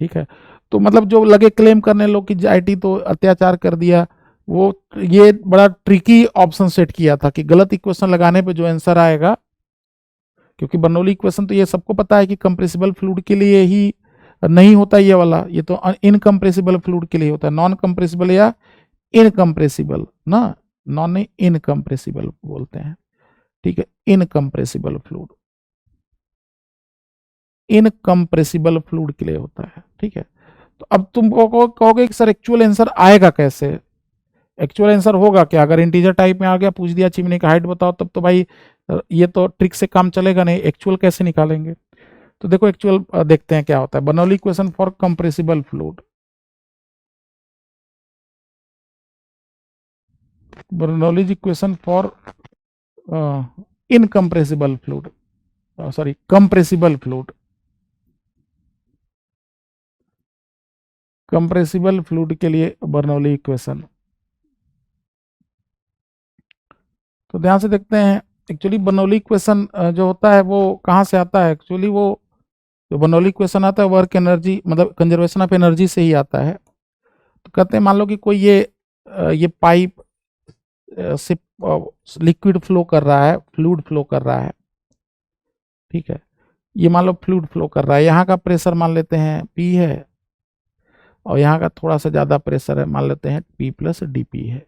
ठीक है, तो मतलब जो लगे क्लेम करने लोग कि आईटी तो अत्याचार कर दिया, वो ये बड़ा ट्रिकी ऑप्शन सेट किया था कि गलत इक्वेशन लगाने पे जो आंसर आएगा, क्योंकि बर्नौली इक्वेशन तो ये सबको पता है कि कंप्रेसिबल फ्लूइड के लिए ही नहीं होता ये वाला, ये तो इनकम्प्रेसिबल फ्लूइड के लिए होता है, नॉन कंप्रेसिबल या इनकम्प्रेसिबल ना, नॉन नहीं इनकम्प्रेसिबल बोलते हैं। ठीक है, इनकम्प्रेसिबल फ्लूइड, इनकम्प्रेसिबल फ्लूइड के लिए होता है। ठीक है, तो अब तुम कहोगे कि सर एक्चुअल आंसर आएगा कैसे, एक्चुअल आंसर होगा क्या, अगर इंटीजर टाइप में आ गया, पूछ दिया चिमनी का हाइट बताओ, तब तो भाई ये तो ट्रिक से काम चलेगा नहीं, एक्चुअल कैसे निकालेंगे। तो देखो एक्चुअल देखते हैं क्या होता है, Bernoulli equation for compressible fluid, Bernoulli equation for incompressible fluid, sorry compressible fluid, compressible fluid के लिए बर्नौली इक्वेशन। तो ध्यान से देखते हैं, एक्चुअली बर्नौली इक्वेशन जो होता है वो कहाँ से आता है, एक्चुअली वो जो बर्नौली इक्वेशन आता है वर्क एनर्जी मतलब कंजर्वेशन ऑफ एनर्जी से ही आता है। तो कहते हैं मान लो कि कोई ये पाइप से लिक्विड फ्लो कर रहा है, फ्लूइड फ्लो कर रहा है। ठीक है, ये मान लो फ्लूइड फ्लो कर रहा है, यहाँ का प्रेशर मान लेते हैं P है, और यहाँ का थोड़ा सा ज़्यादा प्रेशर है, मान लेते हैं P प्लस DP है,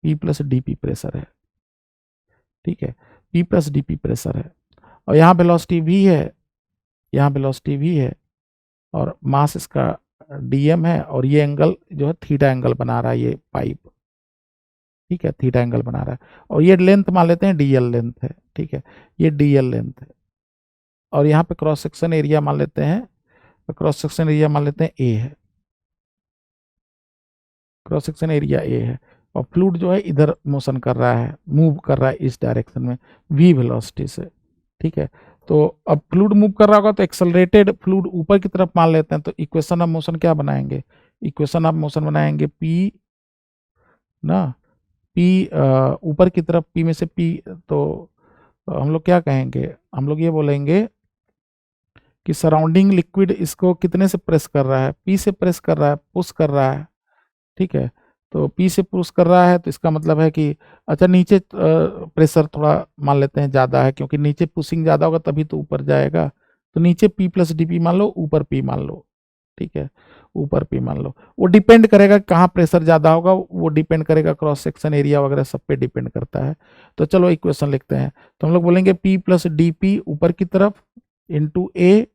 P प्लस DP प्रेशर है। ठीक है, P प्लस DP प्रेशर है, और यहाँ वेलोसिटी V है, यहाँ वेलोसिटी V है, और मास इसका DM है, और ये एंगल जो है थीटा एंगल बना रहा है ये पाइप। ठीक है, थीटा एंगल बना रहा है, और ये लेंथ मान लेते हैं DL लेंथ है। ठीक है, ये DL लेंथ है, और यहाँ पे क्रॉस सेक्शन एरिया मान लेते हैं, क्रॉस सेक्शन एरिया मान लेते हैं A है, क्रॉस सेक्शन एरिया A है, और फ्लूइड जो है इधर मोशन कर रहा है, मूव कर रहा है इस डायरेक्शन में V वेलोसिटी से। ठीक है, तो अब फ्लूइड मूव कर रहा होगा तो एक्सेलरेटेड फ्लूइड ऊपर की तरफ मान लेते हैं, तो इक्वेशन ऑफ मोशन क्या बनाएंगे, इक्वेशन ऑफ मोशन बनाएंगे P ना, P ऊपर की तरफ P में से P, तो हम लोग क्या कहेंगे, हम लोग ये बोलेंगे कि सराउंडिंग लिक्विड इसको कितने से प्रेस कर रहा है, P से प्रेस कर रहा है, पुश कर रहा है। ठीक है, तो P से पुश कर रहा है, तो इसका मतलब है कि अच्छा नीचे प्रेशर थोड़ा मान लेते हैं ज़्यादा है, क्योंकि नीचे पुशिंग ज़्यादा होगा तभी तो ऊपर जाएगा, तो नीचे P प्लस DP मान लो, ऊपर P मान लो। ठीक है, ऊपर P मान लो, वो डिपेंड करेगा कहाँ प्रेशर ज़्यादा होगा, वो डिपेंड करेगा, क्रॉस सेक्शन एरिया वगैरह सब पे डिपेंड करता है। तो चलो इक्वेशन लिखते हैं, तो हम लोग बोलेंगे P प्लस DP ऊपर की तरफ इंटू A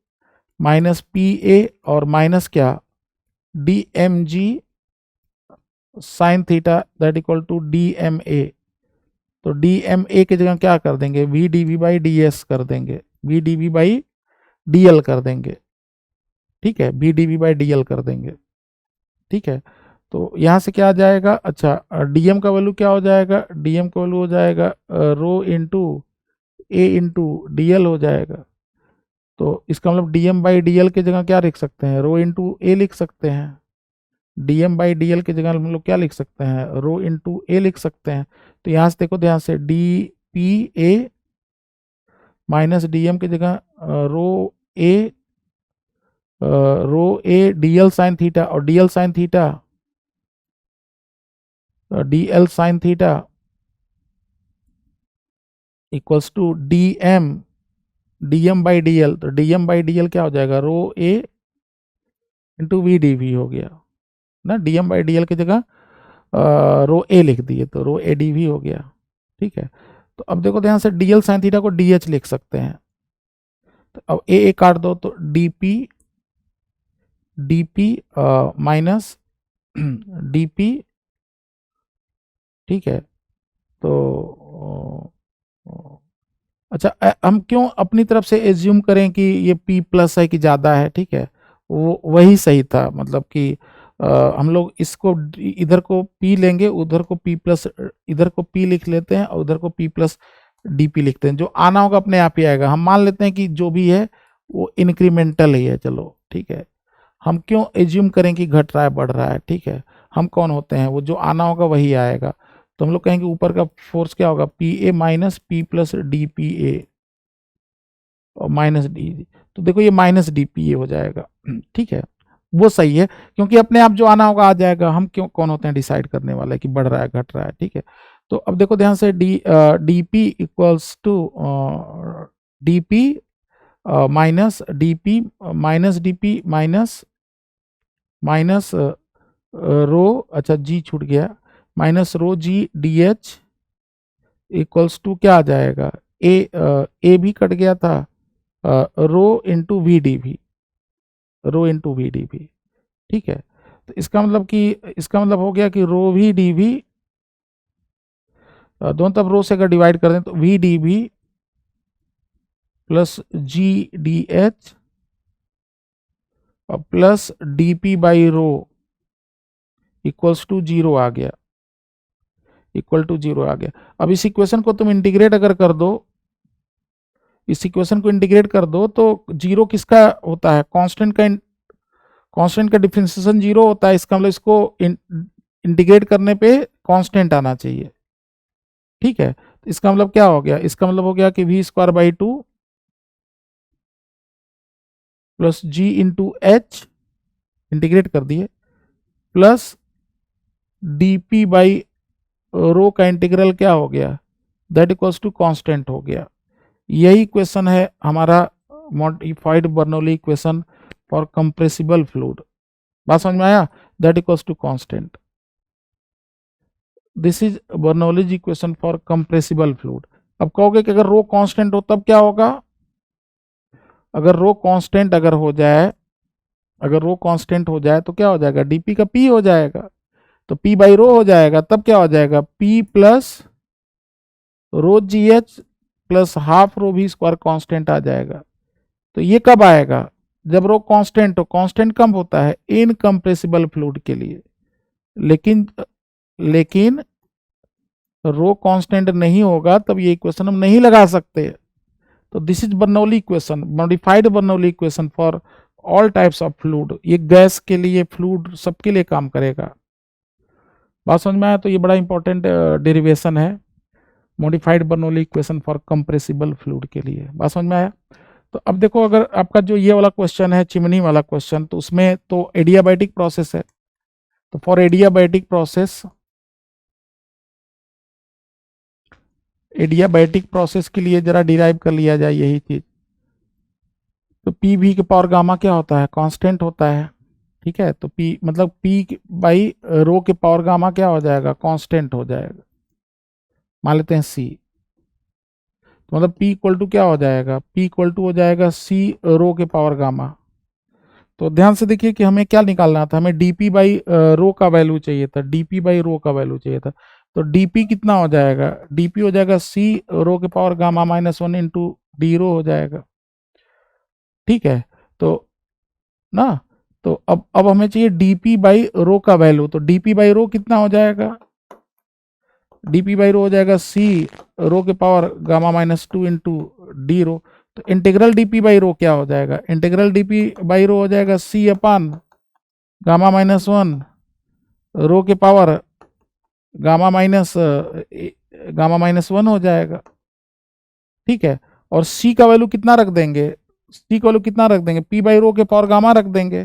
माइनस PA और माइनस क्या DMG sine theta that equal to DMA। तो DMA की जगह क्या कर देंगे, VdV बाई DS कर देंगे, VdV बाई DL कर देंगे। ठीक है, B D V by D L कर देंगे। ठीक है, तो यहाँ से क्या आ जाएगा, अच्छा डीएम का वैल्यू क्या हो जाएगा, डीएम का वैल्यू हो जाएगा रो into A into D L हो जाएगा। तो इसका मतलब डीएम बाई डी एल की जगह क्या लिख सकते हैं, रो इंटू ए लिख सकते हैं। डीएम बाई डी एल की जगह हम लोग क्या लिख सकते हैं, रो इंटू ए लिख सकते हैं। तो यहाँ से देखो ध्यान से, D P A minus DM की जगह A rho A D L sine theta, और D L sine theta D L sine theta equals to D M by D L. तो D M by D L क्या हो जाएगा, rho A into V D V हो गया ना, D M by D L की जगह रो ए लिख दिए तो रो ए डी वी हो गया। ठीक है, तो अब देखो ध्यान से, डी एल साइन थीटा को डी एच लिख सकते हैं। तो अब ए काट दो तो D P minus D P. ठीक है, तो अच्छा हम क्यों अपनी तरफ से एज्यूम करें कि ये p प्लस है कि ज़्यादा है। ठीक है, वो वही सही था, मतलब कि हम लोग इसको इधर को p लेंगे, उधर को p प्लस, इधर को p लिख लेते हैं और उधर को p प्लस dp लिखते हैं। जो आना होगा अपने आप ही आएगा। हम मान लेते हैं कि जो भी है वो इंक्रीमेंटल ही है, चलो ठीक है। हम क्यों एज्यूम करें कि घट रहा है बढ़ रहा है। ठीक है, हम कौन होते हैं, वो जो आना होगा वही आएगा। तो हम लोग कहेंगे ऊपर का फोर्स क्या होगा, P A minus P plus D P ए और माइनस डी। तो देखो ये माइनस डी पी ए हो जाएगा। ठीक है, वो सही है, क्योंकि अपने आप जो आना होगा आ जाएगा। हम क्यों कौन होते हैं डिसाइड करने वाले कि बढ़ रहा है घट रहा है। ठीक है, तो अब देखो ध्यान से, D P equals to D P minus D P minus D P minus rho, अच्छा जी छूट गया, minus rho G D H equals to क्या आ जाएगा, ए भी कट गया था, rho into V D V, rho into V D V. ठीक है, तो इसका मतलब हो गया कि रो वी डी वी, दोनों तरफ रो से अगर डिवाइड कर दें तो V D V plus G D H और plus D P by rho equals to zero आ गया, इक्वल टू जीरो आ गया। अब इस इक्वेशन को तुम इंटीग्रेट अगर कर दो, इस इक्वेशन को इंटीग्रेट कर दो तो जीरो किसका होता है, कांस्टेंट का डिफरेंशिएशन जीरो होता है। इसका मतलब इसको इंटीग्रेट करने पे कांस्टेंट आना चाहिए। ठीक है, तो इसका मतलब क्या हो गया, इसका मतलब हो गया कि V square by two plus G into H integrate कर दिए, plus D P by rho का इंटीग्रल क्या हो गया, दैट इक्वल्स टू कांस्टेंट हो गया। यही इक्वेशन है हमारा modified Bernoulli equation for compressible fluid. बात समझ में आया, that equals to constant. This is Bernoulli's equation for compressible fluid. अब कहोगे कि अगर रो कांस्टेंट हो तब क्या होगा, अगर रो कांस्टेंट अगर हो जाए, अगर रो कांस्टेंट हो जाए तो क्या हो जाएगा, डीपी का पी हो जाएगा, तो पी बाई रो हो जाएगा। तब क्या हो जाएगा, पी प्लस रो जी एच प्लस हाफ रो भी स्क्वायर कांस्टेंट आ जाएगा। तो ये कब आएगा, जब रो कांस्टेंट हो। कांस्टेंट कब होता है, इनकम्प्रेसिबल फ्लूइड के लिए। लेकिन रो कांस्टेंट नहीं होगा तब ये इक्वेशन हम नहीं लगा सकते। तो this is Bernoulli equation, modified Bernoulli equation for all types of fluid. ये गैस के लिए, फ्लूइड सबके लिए काम करेगा। बात समझ में आया, तो ये बड़ा इंपॉर्टेंट डेरिवेशन है modified Bernoulli equation for compressible fluid के लिए। बात समझ में आया। तो अब देखो, अगर आपका जो ये वाला क्वेश्चन है, चिमनी वाला क्वेश्चन, तो उसमें तो एडियाबैटिक प्रोसेस है। तो फॉर एडियाबैटिक प्रोसेस के लिए जरा डिराइव कर लिया जाए यही चीज। तो पी वी के पावर गामा क्या होता है, कांस्टेंट होता है। ठीक है, तो पी मतलब पी बाई रो के पावर गामा क्या हो जाएगा, कांस्टेंट हो जाएगा। मान लेते हैं सी, तो मतलब P इक्वल टू क्या हो जाएगा, P इक्वल टू हो जाएगा सी रो के पावर गामा। तो ध्यान से देखिए कि हमें क्या निकालना था, हमें dp बाई रो का वैल्यू चाहिए था, dp बाई रो का वैल्यू चाहिए था। तो dp कितना हो जाएगा, dp हो जाएगा सी रो के power gamma minus one into D rho हो जाएगा। ठीक है, तो ना। तो अब हमें चाहिए डीपी बाई रो का वैल्यू, तो डीपी बाई रो कितना हो जाएगा, डीपी बाई रो हो जाएगा सी रो के power gamma minus two into D rho. तो इंटीग्रल डीपी बाई रो क्या हो जाएगा, इंटीग्रल डीपी बाई रो हो जाएगा सी अपान गामा माइनस वन रो के पावर गामा माइनस वन हो जाएगा। ठीक है, और सी का वैल्यू कितना रख देंगे, सी का वैल्यू कितना रख देंगे, पी बाई रो के पावर गामा रख देंगे।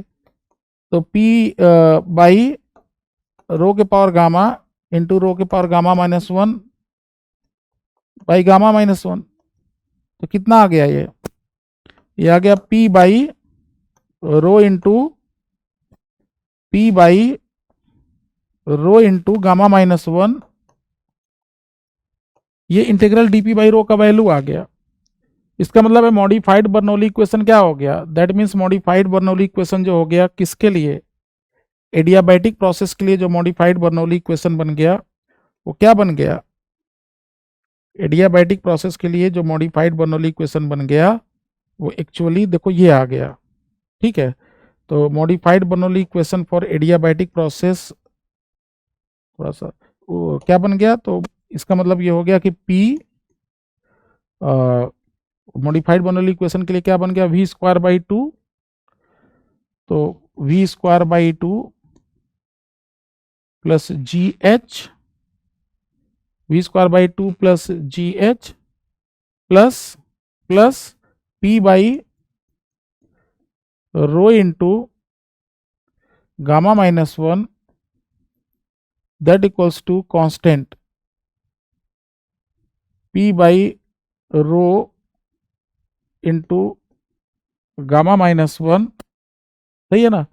तो पी बाई रो के पावर गामा इंटू रो के power gamma minus one by gamma minus one. तो कितना आ गया ये आ गया P by rho into P by rho into gamma minus one, ये इंटीग्रल डीपी बाई रो का वैल्यू आ गया। इसका मतलब है मॉडिफाइड बर्नौली इक्वेशन क्या हो गया, that means modified Bernoulli equation जो हो गया किसके लिए, एडियाबैटिक प्रोसेस के लिए जो मॉडिफाइड बर्नौली इक्वेशन बन गया वो क्या बन गया, एडियाबैटिक प्रोसेस के लिए जो मॉडिफाइड बर्नौली इक्वेशन बन गया वो एक्चुअली देखो ये आ गया। ठीक है, तो modified Bernoulli equation for adiabatic process थोड़ा सा क्या बन गया, तो इसका मतलब ये हो गया कि P मॉडिफाइड बर्नौली इक्वेशन के लिए क्या बन गया, वी स्क्वायर बाई टू, तो V square by two plus G H, V square by two plus G H plus plus P by rho into gamma minus one that equals to constant P by rho into gamma minus one. सही है ना,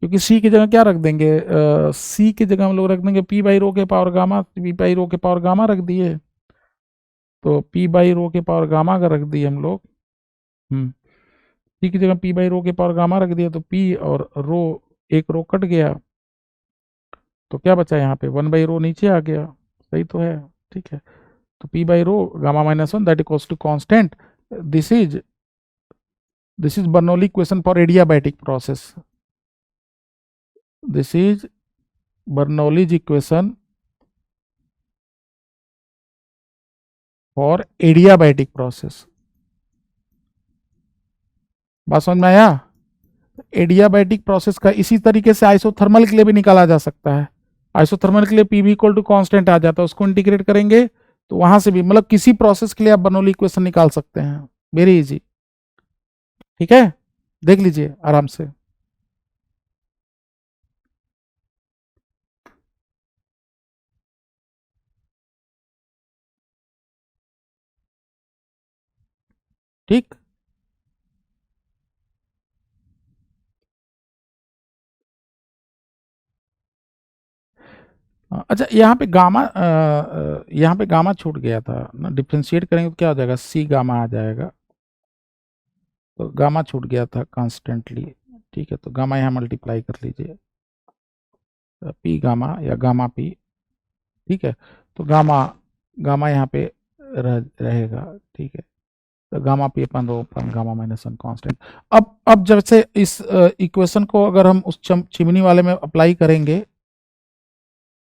क्योंकि सी की जगह क्या रख देंगे, सी की जगह हम लोग रख देंगे पी बाई रो के power gamma, P by rho के पावर गामा रख दिए, तो पी बाई रो के पावर गामा का रख दिए हम लोग। सी की जगह पी बाई रो के पावर गामा रख दिया, तो पी और रो एक रो कट गया, तो क्या बचा यहाँ पे, वन बाई रो नीचे आ गया। सही तो है, ठीक है। तो P by rho gamma minus one that equals to constant, this is Bernoulli equation for adiabatic process, this is Bernoulli's equation for adiabatic process. बात समझ में आया, एडियाबैटिक प्रोसेस का इसी तरीके से आइसोथर्मल के लिए भी निकाला जा सकता है। आइसोथर्मल के लिए P V equal to constant आ जाता है, उसको इंटीग्रेट करेंगे तो वहां से भी मतलब किसी प्रोसेस के लिए आप बर्नौली इक्वेशन निकाल सकते हैं, वेरी इजी। ठीक है, देख लीजिए आराम से। ठीक, अच्छा यहाँ पे गामा छूट गया था ना, डिफ्रेंशिएट करेंगे तो क्या हो जाएगा, सी गामा आ जाएगा, तो गामा छूट गया था कॉन्स्टेंटली। ठीक है, तो गामा यहाँ मल्टीप्लाई कर लीजिए, पी गामा या गामा पी। ठीक है, तो गामा गामा यहाँ पे रहेगा। ठीक है, तो गामा पी अपन रो अपन गामा माइनस वन कॉन्स्टेंट। अब जब से इस इक्वेशन को अगर हम उस चिमनी वाले में अप्लाई करेंगे,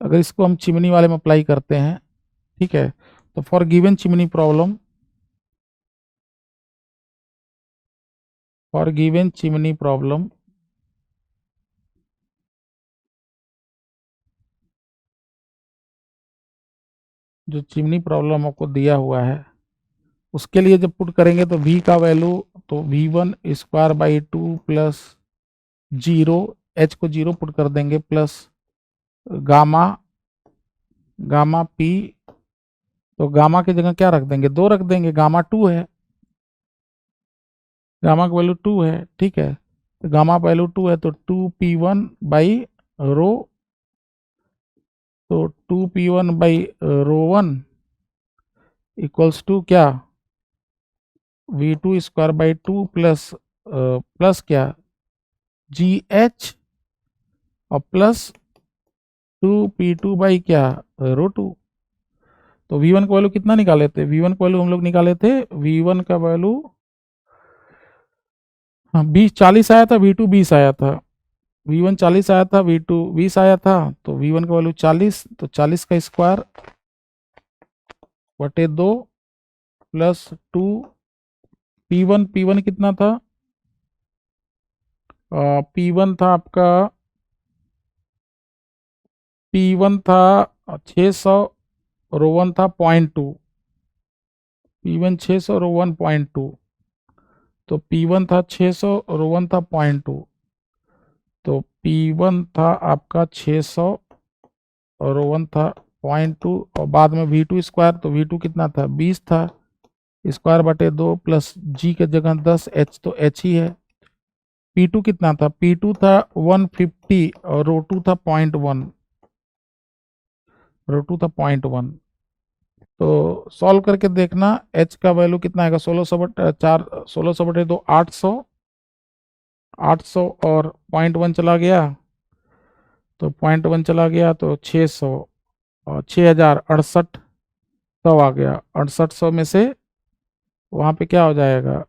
अगर इसको हम चिमनी वाले में अप्लाई करते हैं, ठीक है, तो for given chimney problem, for given chimney problem जो चिमनी प्रॉब्लम आपको दिया हुआ है उसके लिए जब पुट करेंगे तो v का वैल्यू, तो V one square by two plus zero, H को जीरो पुट कर देंगे, प्लस गामा गामा पी, तो गामा की जगह क्या रख देंगे, दो रख देंगे, गामा टू है, गामा का वैल्यू टू है। ठीक है, तो गामा का वैल्यू टू है, तो two P one by rho, तो two P one by rho one equals to क्या, V two square by two plus plus क्या जी एच और plus two P two by क्या रो टू। तो V one का value कितना निकाले थे, वी वन का वैल्यू हम लोग निकाले थे, वी वन का वैल्यू हाँ, 20 40 आया था, V2 20 आया था, V1 40 आया था, V2 20 आया था, तो V1 का वैल्यू 40, तो 40 का स्क्वायर बटे 2 प्लस 2 P1 कितना था? P1 था आपका, P1 था 600 और O1 था 0.2, P1 600 और O1 0.2, तो P1 था 600 और O1 था 0.2, तो P1 था आपका 600 और O1 था 0.2, और बाद में V2 स्क्वायर, तो V2 कितना था? 20 था, स्क्वायर बटे 2 प्लस G के जगह 10, H तो H ही है। P2 कितना था? P2 था 150 और रो2 था 0.1, रो2 था 0.1। तो सॉल्व करके देखना H का वैल्यू कितना आएगा? 1600 बटे 2 800, 800 और 0.1 चला गया, तो 0.1 चला गया तो 600 और 6068 आ गया। 6800 में से वहाँ पे क्या हो जाएगा?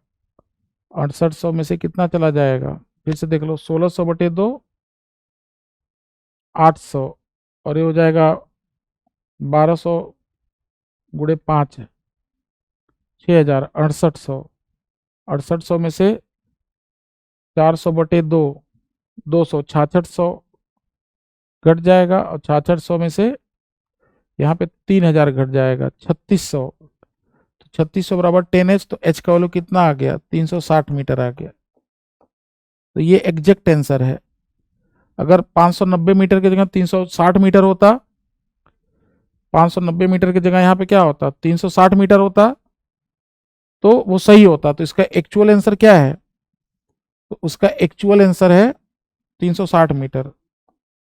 6800 में से कितना चला जाएगा? फिर से देख लो, 1600 बटे 2 800, और ये हो जाएगा 1200 गुणे 5 6000, 6800। 6800 में से 400 बटे 2 200, 6600 घट जाएगा, और 6600 में से यहाँ पे 3000 घट जाएगा, 3600। तो 3600 बराबर 10H, तो H का वैल्यू कितना आ गया? 360 मीटर आ गया। तो ये एग्जैक्ट आंसर है। अगर 590 मीटर की जगह 360 मीटर होता, 590 मीटर की जगह यहाँ पे क्या होता? 360 मीटर होता, तो वो सही होता। तो इसका एक्चुअल आंसर क्या है? तो उसका एक्चुअल आंसर है 360 मीटर।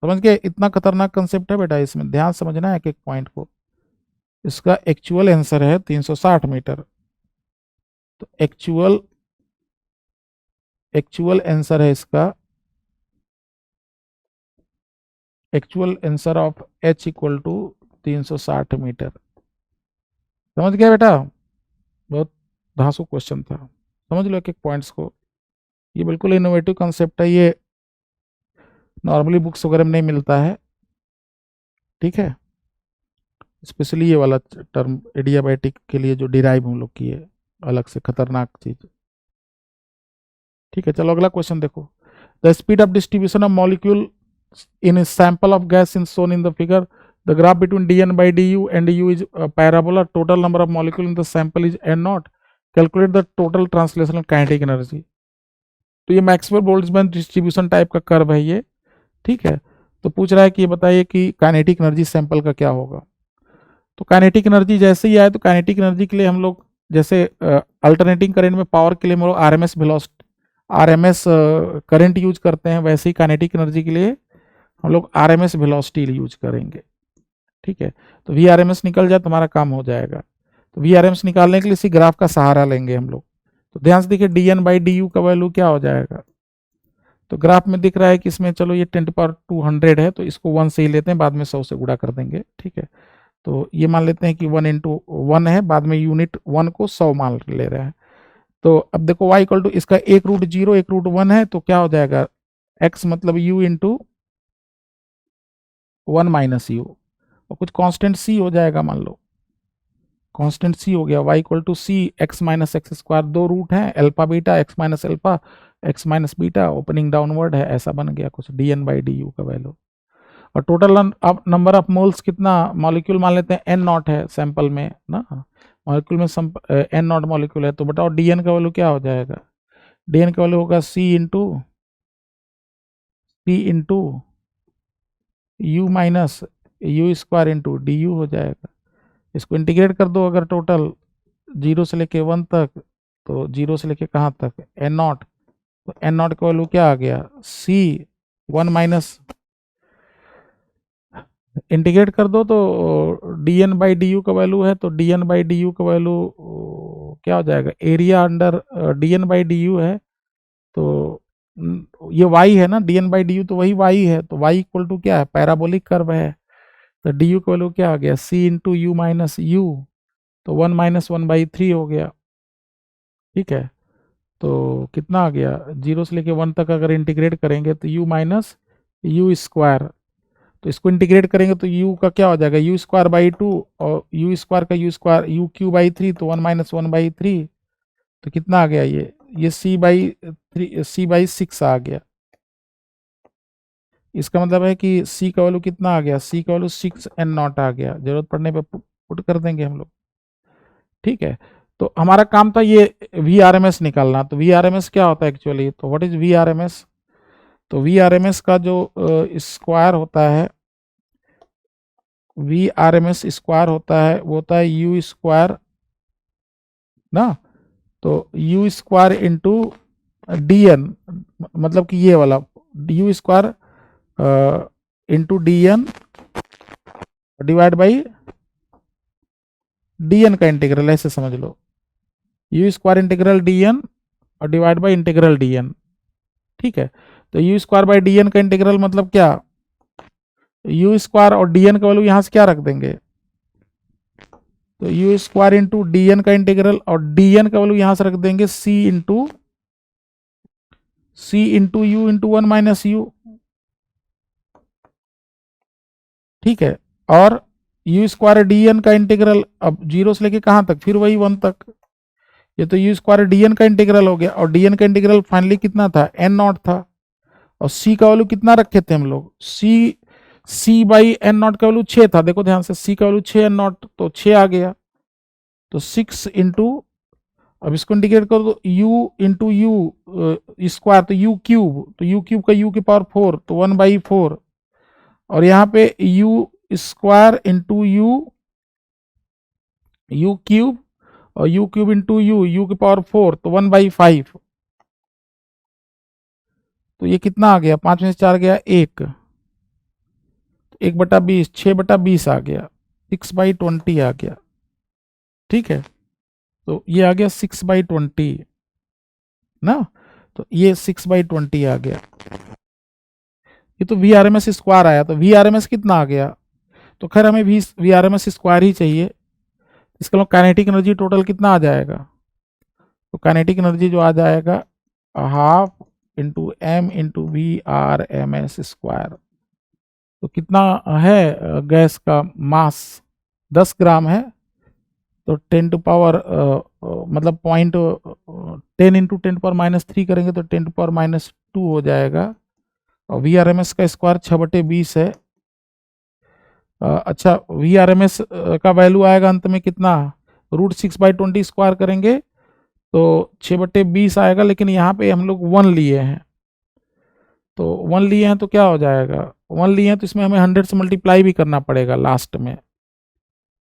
समझ गए? इतना खतरनाक कंसेप्ट है बेटा, इसमें ध्यान समझना है एक एक पॉइंट को। इसका एक्चुअल आंसर है 360 मीटर। तो एक्चुअल आंसर है इसका, actual answer of H equal to 360 metre. समझ गया बेटा? बहुत धांसू क्वेश्चन था, समझ लो एक एक पॉइंट्स को। ये बिल्कुल इनोवेटिव कंसेप्ट है, ये नॉर्मली बुक्स वगैरह में नहीं मिलता है, ठीक है। स्पेशली ये वाला टर्म एडियाबैटिक के लिए जो डिराइव हम लोग किए, अलग से खतरनाक चीज, ठीक है। चलो अगला क्वेश्चन देखो। The speed of distribution of molecule in a sample of gas is shown in the figure. The graph between dn by du and u is a parabola. Total number of molecule in the sample is n naught. Calculate the total translational kinetic energy. तो ये Maxwell Boltzmann distribution type का curve है ये, ठीक है। तो पूछ रहा है कि ये बताइए कि काइनेटिक एनर्जी सैंपल का क्या होगा। तो काइनेटिक एनर्जी जैसे ही आए, तो काइनेटिक एनर्जी के लिए हम लोग जैसे अल्टरनेटिंग करंट में पावर के लिए हम लोग आरएमएस करंट यूज करते हैं, वैसे ही काइनेटिक एनर्जी के लिए हम लोग आरएमएस वेलोसिटी यूज करेंगे, ठीक है। तो वी आरएमएस निकल जाए तो हमारा काम हो जाएगा। तो वी आरएमएस निकालने के लिए इसी ग्राफ का सहारा लेंगे हम लोग। तो ध्यान से देखिए, D N by D U का वैल्यू क्या हो जाएगा। तो ग्राफ में दिख रहा है कि इसमें चलो ये 10⁻²00 है, तो इसको 1 से ही लेते हैं, बाद में 100 से गुणा कर देंगे, ठीक है। तो ये मान लेते हैं कि 1 × 1 है, बाद में यूनिट 1 को 100 मान ले रहे हैं। तो अब देखो y इक्वल टू इसका 1√0 1√1 है, तो क्या हो जाएगा? x मतलब u इंटू 1 माइनस यू, और कुछ कांस्टेंट c हो जाएगा, मान लो कांस्टेंट c हो गया। y equal to C X minus X square, 2 root हैं alpha beta, x minus alpha X minus beta, opening downward है, ऐसा बन गया कुछ D N by D U का वैल्यू। और टोटल नंबर ऑफ मोल्स कितना, मॉलिक्यूल मान लेते हैं एन नॉट है सैंपल में ना, मॉलिक्यूल में एन नॉट मॉलिक्यूल है, तो बताओ डी एन का वैल्यू क्या हो जाएगा। डी एन का वैल्यू होगा C into U minus U square into D U हो जाएगा। इसको इंटीग्रेट कर दो अगर टोटल 0 से लेके 1 तक, तो 0 से लेके कहाँ तक, एन नॉट, तो एन नॉट का वैल्यू क्या आ गया? सी 1 माइनस, इंटीग्रेट कर दो तो D N by D U का वैल्यू है, तो D N by D U का वैल्यू क्या हो जाएगा? Area under D N by D U है, तो ये y है ना, D N by D U तो वही y है, तो y इक्वल टू क्या है? पैराबोलिक कर्व है, तो डी यू का वैल्यू क्या आ गया? सी इंटू यू माइनस यू, तो 1 - 1/3 हो गया, ठीक है। तो कितना आ गया, 0 से लेके 1 तक अगर इंटीग्रेट करेंगे तो u माइनस यू स्क्वायर, तो इसको इंटीग्रेट करेंगे तो u का क्या हो जाएगा, यू स्क्वायर बाई 2, और यू स्क्वायर का you square you Q by 3, तो 1 माइनस 1/3, तो कितना आ गया ये c/6 आ गया। इसका मतलब है कि c का वैल्यू कितना आ गया, c का वैल्यू 6n0 आ गया, जरूरत पड़ने पर पुट कर देंगे हम लोग। ठीक है, तो हमारा काम था ये वी आर एम एस निकालना। तो वी आर एम एस क्या होता है एक्चुअली, तो what is V R M S, तो वी आर एम एस का जो स्क्वायर होता है, V R M S square होता है, वो होता है यू स्क्वायर ना, तो U square into D N, मतलब कि ये वाला U square into D N divide by D N का इंटीग्रल, ऐसे समझ लो, U square integral D N और divide by integral D N. ठीक है, तो U square by D N का इंटीग्रल मतलब क्या, यू स्क्वायर और डी एन का वैल्यू यहां से क्या रख देंगे, तो U square into D N का इंटीग्रल और डी एन का वैल्यू यहां से रख देंगे C into U into 1 minus U. ठीक है, और यू स्क्वायर डी एन का इंटीग्रल अब 0 से लेके कहां तक, फिर वही 1 तक, ये तो यू स्क्वायर डी एन का इंटीग्रल हो गया, और डी एन का इंटीग्रल फाइनली कितना था, एन नॉट था, और सी का वैल्यू कितना रखे थे हम लोग, सी बाई एन नॉट का वैल्यू 6 था, देखो ध्यान से, सी का वैल्यू 6 एन नॉट, तो 6 आ गया, तो 6 इंटू, अब इसको इंटीग्रेट करो तो u इंटू यू स्क्वायर, तो यू क्यूब, तो यू क्यूब का u की पावर 4, तो 1/4, और यहाँ पे u square into u cube, और u क्यूब इंटू यू की पावर 4, तो 1/5, तो ये कितना आ गया, 5 में से 4 गया 1, 1/20, 6/20 आ गया, 6/20 आ गया। ठीक है, तो ये आ गया 6/20 ना, तो ये 6/20 आ गया। ये तो V R M S square आया, तो वी आर एम एस कितना आ गया, तो खैर हमें V R M S square ही चाहिए। इसका मतलब काइनेटिक एनर्जी टोटल कितना आ जाएगा, तो काइनेटिक एनर्जी जो आ जाएगा half into M into V R M S square. तो कितना है गैस का मास, 10 ग्राम है, तो 10 टू पावर मतलब 10 इंटू 10 टू पावर -3 करेंगे तो 10 टू पावर-2 हो जाएगा, और वी आर एम एस का स्क्वायर 6/20 है। अच्छा, वी आर एम एस का वैल्यू आएगा अंत में कितना, √6/20 स्क्वायर करेंगे तो 6/20 आएगा, लेकिन यहाँ पे हम लोग 1 लिए हैं, तो 1 लिए हैं तो क्या हो जाएगा, 1 लिए हैं तो इसमें हमें 100 से मल्टीप्लाई भी करना पड़ेगा लास्ट में।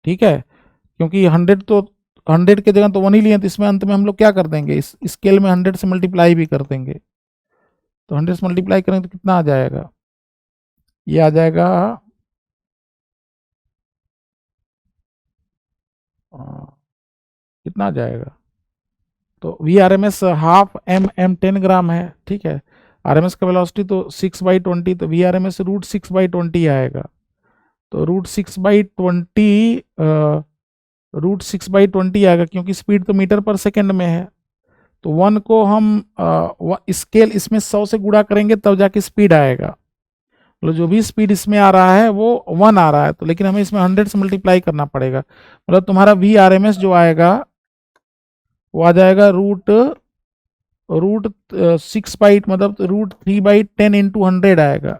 ठीक है, क्योंकि 100 के जगह तो 1 ही लिए हैं, तो इसमें अंत में हम लोग क्या कर देंगे, इस स्केल में 100 से मल्टीप्लाई भी कर देंगे, तो 100 से मल्टीप्लाई करेंगे तो कितना आ जाएगा, ये आ जाएगा कितना आ जाएगा, तो V R M S half M 10 gram है। ठीक है, आर एम एस का वेलोसिटी तो 6/20, तो वी आर एम एस √6/20 आएगा, तो √6/20 आएगा, क्योंकि स्पीड तो मीटर पर सेकेंड में है, तो 1 को हम स्केल इसमें 100 से गुणा करेंगे तब जाके स्पीड आएगा, मतलब जो भी स्पीड इसमें आ रहा है वो 1 आ रहा है, तो लेकिन हमें इसमें 100 से मल्टीप्लाई करना पड़ेगा, मतलब तुम्हारा वी आर एम एस जो आएगा वो आ जाएगा रूट 6 मतलब √3/10 इंटू 100 आएगा,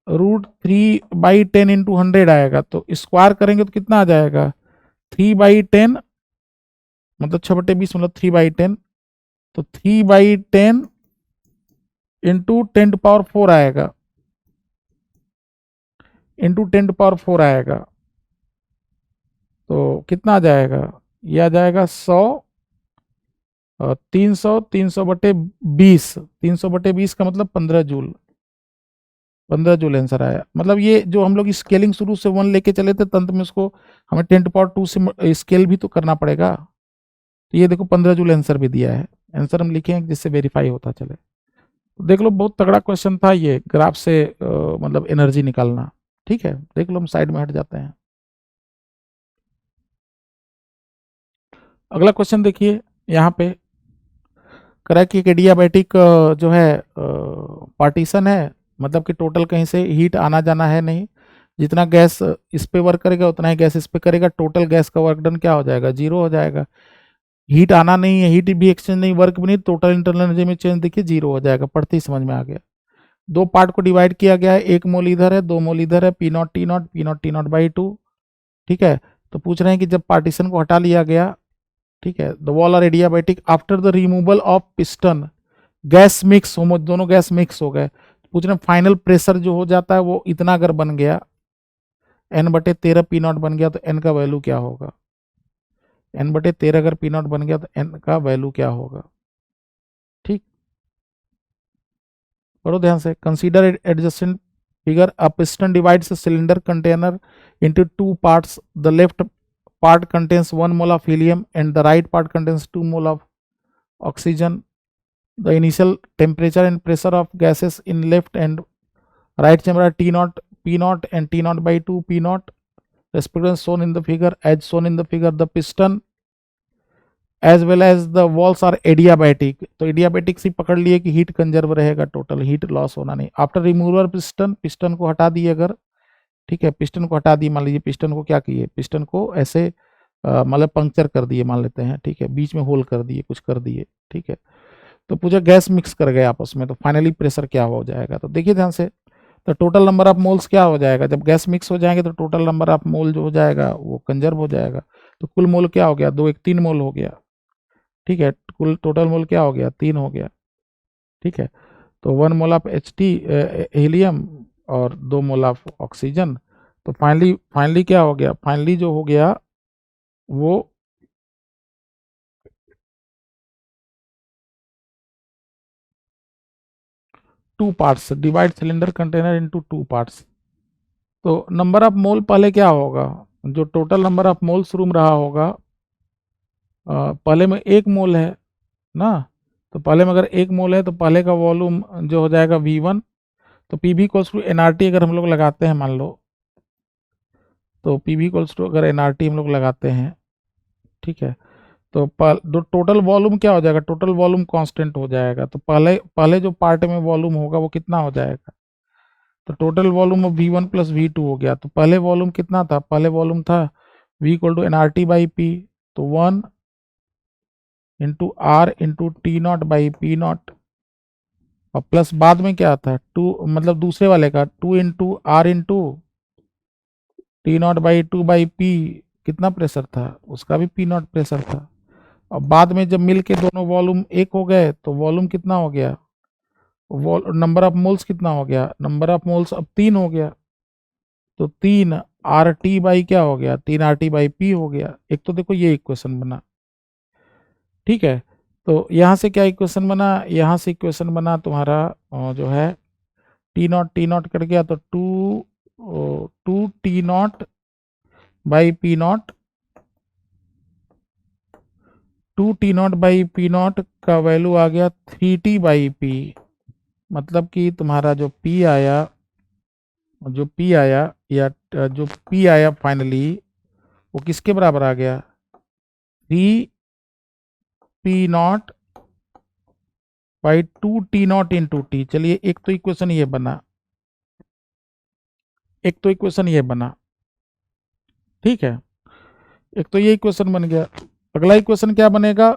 √3/10 इंटू 100 आएगा, तो स्क्वायर करेंगे तो कितना आ जाएगा, 3/10 मतलब 6/20 मतलब 3/10, तो 3/10 इंटू 10 टू पावर 4 आएगा, इंटू 10 टू पावर 4 आएगा, तो कितना आ जाएगा, ये आ जाएगा 100, 300 300/20 का मतलब 15 जूल, 15 जूल आंसर आया। मतलब ये जो हम लोग स्केलिंग शुरू से 1 लेके चले थे, तंत्र में उसको हमें 10 टू पावर 2 से स्केल भी तो करना पड़ेगा, तो ये देखो 15 जूल आंसर भी दिया है, आंसर हम लिखे हैं जिससे वेरीफाई होता चले। तो देख लो, बहुत तगड़ा क्वेश्चन था ये, ग्राफ से मतलब एनर्जी निकालना। ठीक है, देख लो, हम साइड में हट जाते हैं। अगला क्वेश्चन देखिए यहाँ पे, करा कि एक एडियाबैटिक जो है पार्टीशन है, मतलब कि टोटल कहीं से हीट आना जाना है नहीं, जितना गैस इस पे वर्क करेगा उतना ही गैस इस पे करेगा, टोटल गैस का वर्क डन क्या हो जाएगा, जीरो हो जाएगा। हीट आना नहीं है, हीट भी एक्सचेंज नहीं, वर्क भी नहीं, टोटल इंटरनल एनर्जी में चेंज देखिए जीरो हो जाएगा। पढ़ते ही समझ में आ गया। दो पार्ट को डिवाइड किया गया है, 1 मोल इधर है, 2 मोल इधर है, P not T not, P not T not by 2। ठीक है, तो पूछ रहे हैं कि जब पार्टीशन को हटा लिया गया, ठीक है, the wall are adiabatic after the removal of piston, gas mix हो, दोनों गैस मिक्स हो गए, पूछ रहे हैं फाइनल प्रेशर जो हो जाता है वो इतना अगर बन गया, n/13 पी नॉट बन गया, तो n का वैल्यू क्या होगा, n/13 अगर पी नॉट बन गया तो n का वैल्यू क्या होगा। ठीक, पढ़ो ध्यान से। Consider adjacent figure, a piston divides a cylinder container into two parts. The left part contains 1 mole of helium and the right part contains 2 mole of oxygen. The initial temperature and pressure of gases in left and right chamber are T naught, P naught and T naught by 2 P naught respectively shown in the figure. As shown in the figure, the piston as well as the walls are adiabatic. तो adiabatic से पकड़ लिए कि heat conserve रहेगा, total heat loss होना नहीं। After removal piston, piston को हटा दिए अगर, ठीक है, पिस्टन को हटा दिए, मान लीजिए पिस्टन को क्या किए, पिस्टन को ऐसे मतलब पंक्चर कर दिए मान लेते हैं, ठीक है, बीच में होल कर दिए, कुछ कर दिए, ठीक है, तो पूछा गैस मिक्स कर गए आपस में, तो फाइनली प्रेशर क्या हो जाएगा। तो देखिए ध्यान से, तो टोटल नंबर ऑफ मोल्स क्या हो जाएगा, जब गैस मिक्स हो जाएंगे तो टोटल नंबर ऑफ मोल जो हो जाएगा वो कंजर्व हो जाएगा। तो कुल मोल क्या हो गया, 2 1 3 मोल हो गया, ठीक है, कुल टोटल मोल क्या हो गया, 3 हो गया, ठीक है। तो 1 मोल ऑफ HT हीलियम और 2 मोल ऑफ ऑक्सीजन। तो फाइनली क्या हो गया, फाइनली जो हो गया वो two parts, divide cylinder container into 2 parts. तो नंबर ऑफ मोल पहले क्या होगा, जो total number of moles room रहा होगा, पहले में 1 मोल है ना, तो पहले में अगर 1 मोल है तो पहले का वॉल्यूम जो हो जाएगा V1। तो PV इक्वल्स टू NRT अगर हम लोग लगाते हैं, मान लो, तो PV इक्वल्स टू अगर NRT हम लोग लगाते हैं, ठीक है, तो टोटल वॉल्यूम क्या हो जाएगा, टोटल वॉल्यूम कांस्टेंट हो जाएगा। तो पहले जो पार्ट में वॉल्यूम होगा वो कितना हो जाएगा, तो total volume of V1 plus V2 हो गया। तो पहले वॉल्यूम कितना था, पहले वॉल्यूम था V equal to NRT by P, तो 1 into R into T not by P not, और प्लस बाद में क्या था 2, मतलब दूसरे वाले का 2 into R into T not by 2 by P, कितना प्रेशर था, उसका भी P नॉट प्रेशर था। और बाद में जब मिल के दोनों वॉल्यूम एक हो गए तो वॉल्यूम कितना हो गया, नंबर ऑफ मोल्स कितना हो गया, नंबर ऑफ मोल्स अब 3 हो गया, तो 3 RT बाई क्या हो गया, 3 RT बाई P हो गया। एक तो देखो ये इक्वेशन बना, ठीक है, तो यहाँ से क्या इक्वेशन बना, यहाँ से इक्वेशन बना तुम्हारा जो है टी नॉट कर गया, तो 2 T not by P not, 2 T not by P not का वैल्यू आ गया 3T बाई P, मतलब कि तुम्हारा जो P आया, या जो P आया फाइनली वो किसके बराबर आ गया, 3P not by 2T not into T. चलिए एक तो इक्वेशन ये बना, एक तो इक्वेशन ये बना, ठीक है, एक तो ये इक्वेशन बन गया। अगला इक्वेशन क्या बनेगा,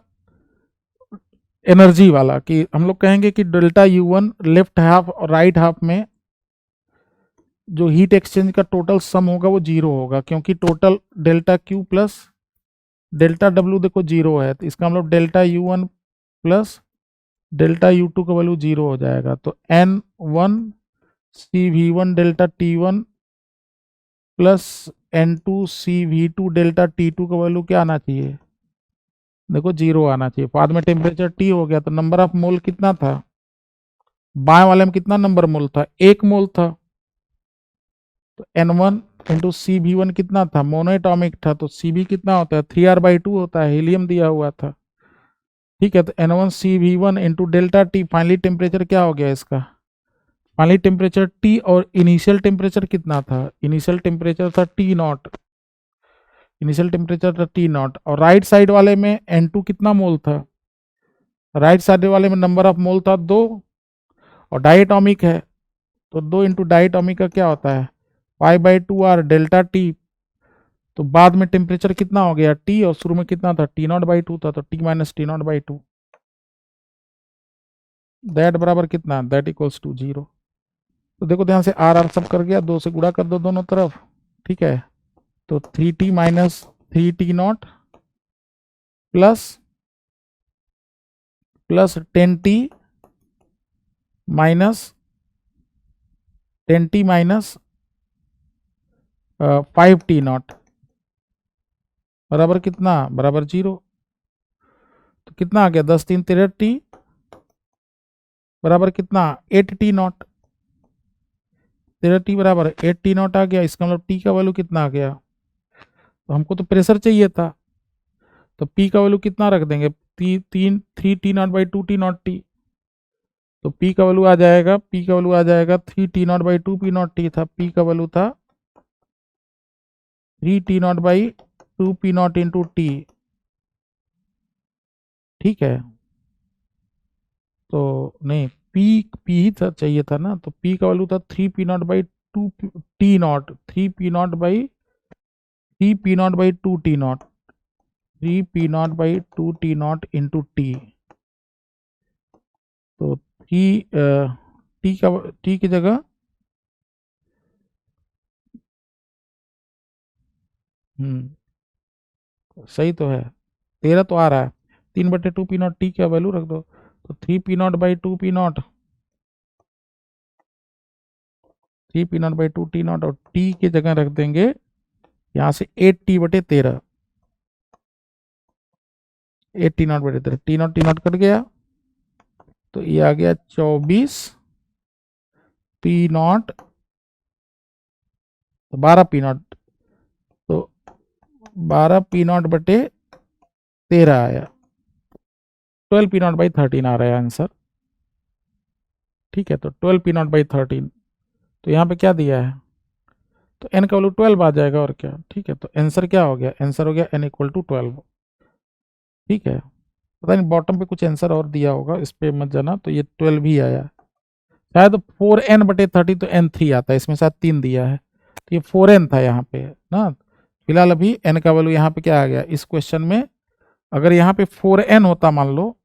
एनर्जी वाला, कि हम लोग कहेंगे कि डेल्टा U1 लेफ्ट हाफ और राइट हाफ में जो हीट एक्सचेंज का टोटल सम होगा वो 0 होगा, क्योंकि total delta Q plus delta W देखो 0 है, तो इसका मतलब delta U1 plus delta U2 का वैल्यू 0 हो जाएगा। तो N1 CV1 delta T1 plus N2 CV2 delta T2 का वैल्यू क्या आना चाहिए, देखो 0 आना चाहिए। बाद में टेम्परेचर T हो गया, तो नंबर ऑफ मोल कितना था, बाएं वाले में कितना नंबर मोल था, 1 मोल था, तो N1 इंटू CV1 कितना था, मोनोएटॉमिक था, तो CV कितना होता है 3R/2 होता है, हीलियम दिया हुआ था, ठीक है। तो N1 CV1 into delta T, finally temperature क्या हो गया इसका, फाइनली टेम्परेचर T, और इनिशियल टेम्परेचर कितना था, इनिशियल टेम्परेचर था T नॉट, इनिशियल टेम्परेचर था T नॉट, और राइट साइड वाले में N2 कितना मोल था, राइट साइड वाले में नंबर ऑफ मोल था 2 और डाइटोमिक है तो 2 इंटू डाइटोमिक का क्या होता है π/2r डेल्टा टी। तो बाद में टेम्परेचर कितना हो गया टी और शुरू में कितना था T0/2 था तो T माइनस T0/2 दैट बराबर कितना दैट इक्वल्स टू 0। तो देखो ध्यान से आर आर सब कर गया 2 से गुणा कर दो दोनों तरफ ठीक है। तो 3t minus 3t0 plus 10t minus 5t0 बराबर कितना बराबर 0। तो कितना आ गया 10 3 13t बराबर कितना 8t0 13t बराबर 8t0 आ गया। इसका मतलब टी का वैल्यू कितना आ गया। तो हमको तो प्रेशर चाहिए था तो पी का वैल्यू कितना रख देंगे 3t0/2t0t। तो पी का वैल्यू आ जाएगा 3t0/2p0t था पी का वैल्यू था 3t0/2p0 इंटू टी ठीक है। तो नहीं पी पी ही था चाहिए था ना तो पी का वैल्यू था 3p0/2t0 3p0/2t0 3p0/2t0 into T. तो टी की जगह सही तो है 13 तो आ रहा है 3/2p0 टी का वैल्यू रख दो तो 3p0/2p0 3p0/2t0 और टी की जगह रख देंगे यहाँ से 8t/13 8t0/13 t0 t0 cut गया तो ये आ गया 24p0 तो 12p0 तो 12p0/13 आया 12p0/13 आ रहा है आंसर ठीक है। तो 12p0/13 तो यहाँ पे क्या दिया है तो n का वैल्यू 12 आ जाएगा और क्या ठीक है। तो आंसर क्या हो गया आंसर हो गया n इक्वल टू 12 ठीक है। पता नहीं बॉटम पे कुछ आंसर और दिया होगा इस पे मत जाना। तो ये 12 ही आया शायद 4n/30 तो n3 आता है इसमें शायद 3 दिया है तो ये 4n था यहाँ पे ना। फिलहाल अभी n का वैल्यू यहाँ पे क्या आ गया इस क्वेश्चन में अगर यहाँ पे 4n होता मान लो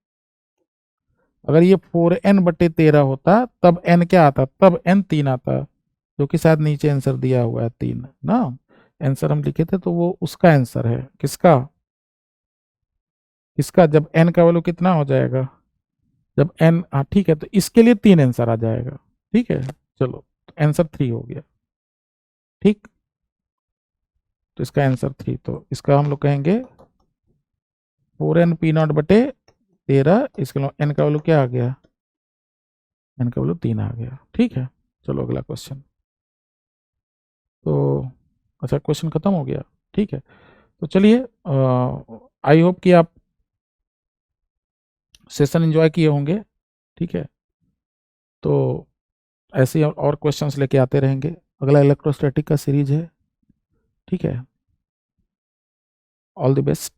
अगर ये 4n/13 होता तब n क्या आता तब n 3 आता जो कि शायद नीचे आंसर दिया हुआ है 3 ना। आंसर हम लिखे थे तो वो उसका आंसर है किसका इसका जब n का वैल्यू कितना हो जाएगा जब n हाँ ठीक है तो इसके लिए 3 आंसर आ जाएगा ठीक है। चलो आंसर 3 हो गया ठीक। तो इसका आंसर 3 तो इसका हम लोग कहेंगे 4n/13 इसके लिए n का वैल्यू क्या आ गया n का वैल्यू 3 आ गया ठीक है। चलो अगला क्वेश्चन। तो अच्छा क्वेश्चन खत्म हो गया ठीक है। तो चलिए आई होप कि आप सेशन एंजॉय किए होंगे ठीक है। तो ऐसे ही और क्वेश्चंस लेके आते रहेंगे अगला इलेक्ट्रोस्टैटिक का सीरीज है ठीक है। All the best.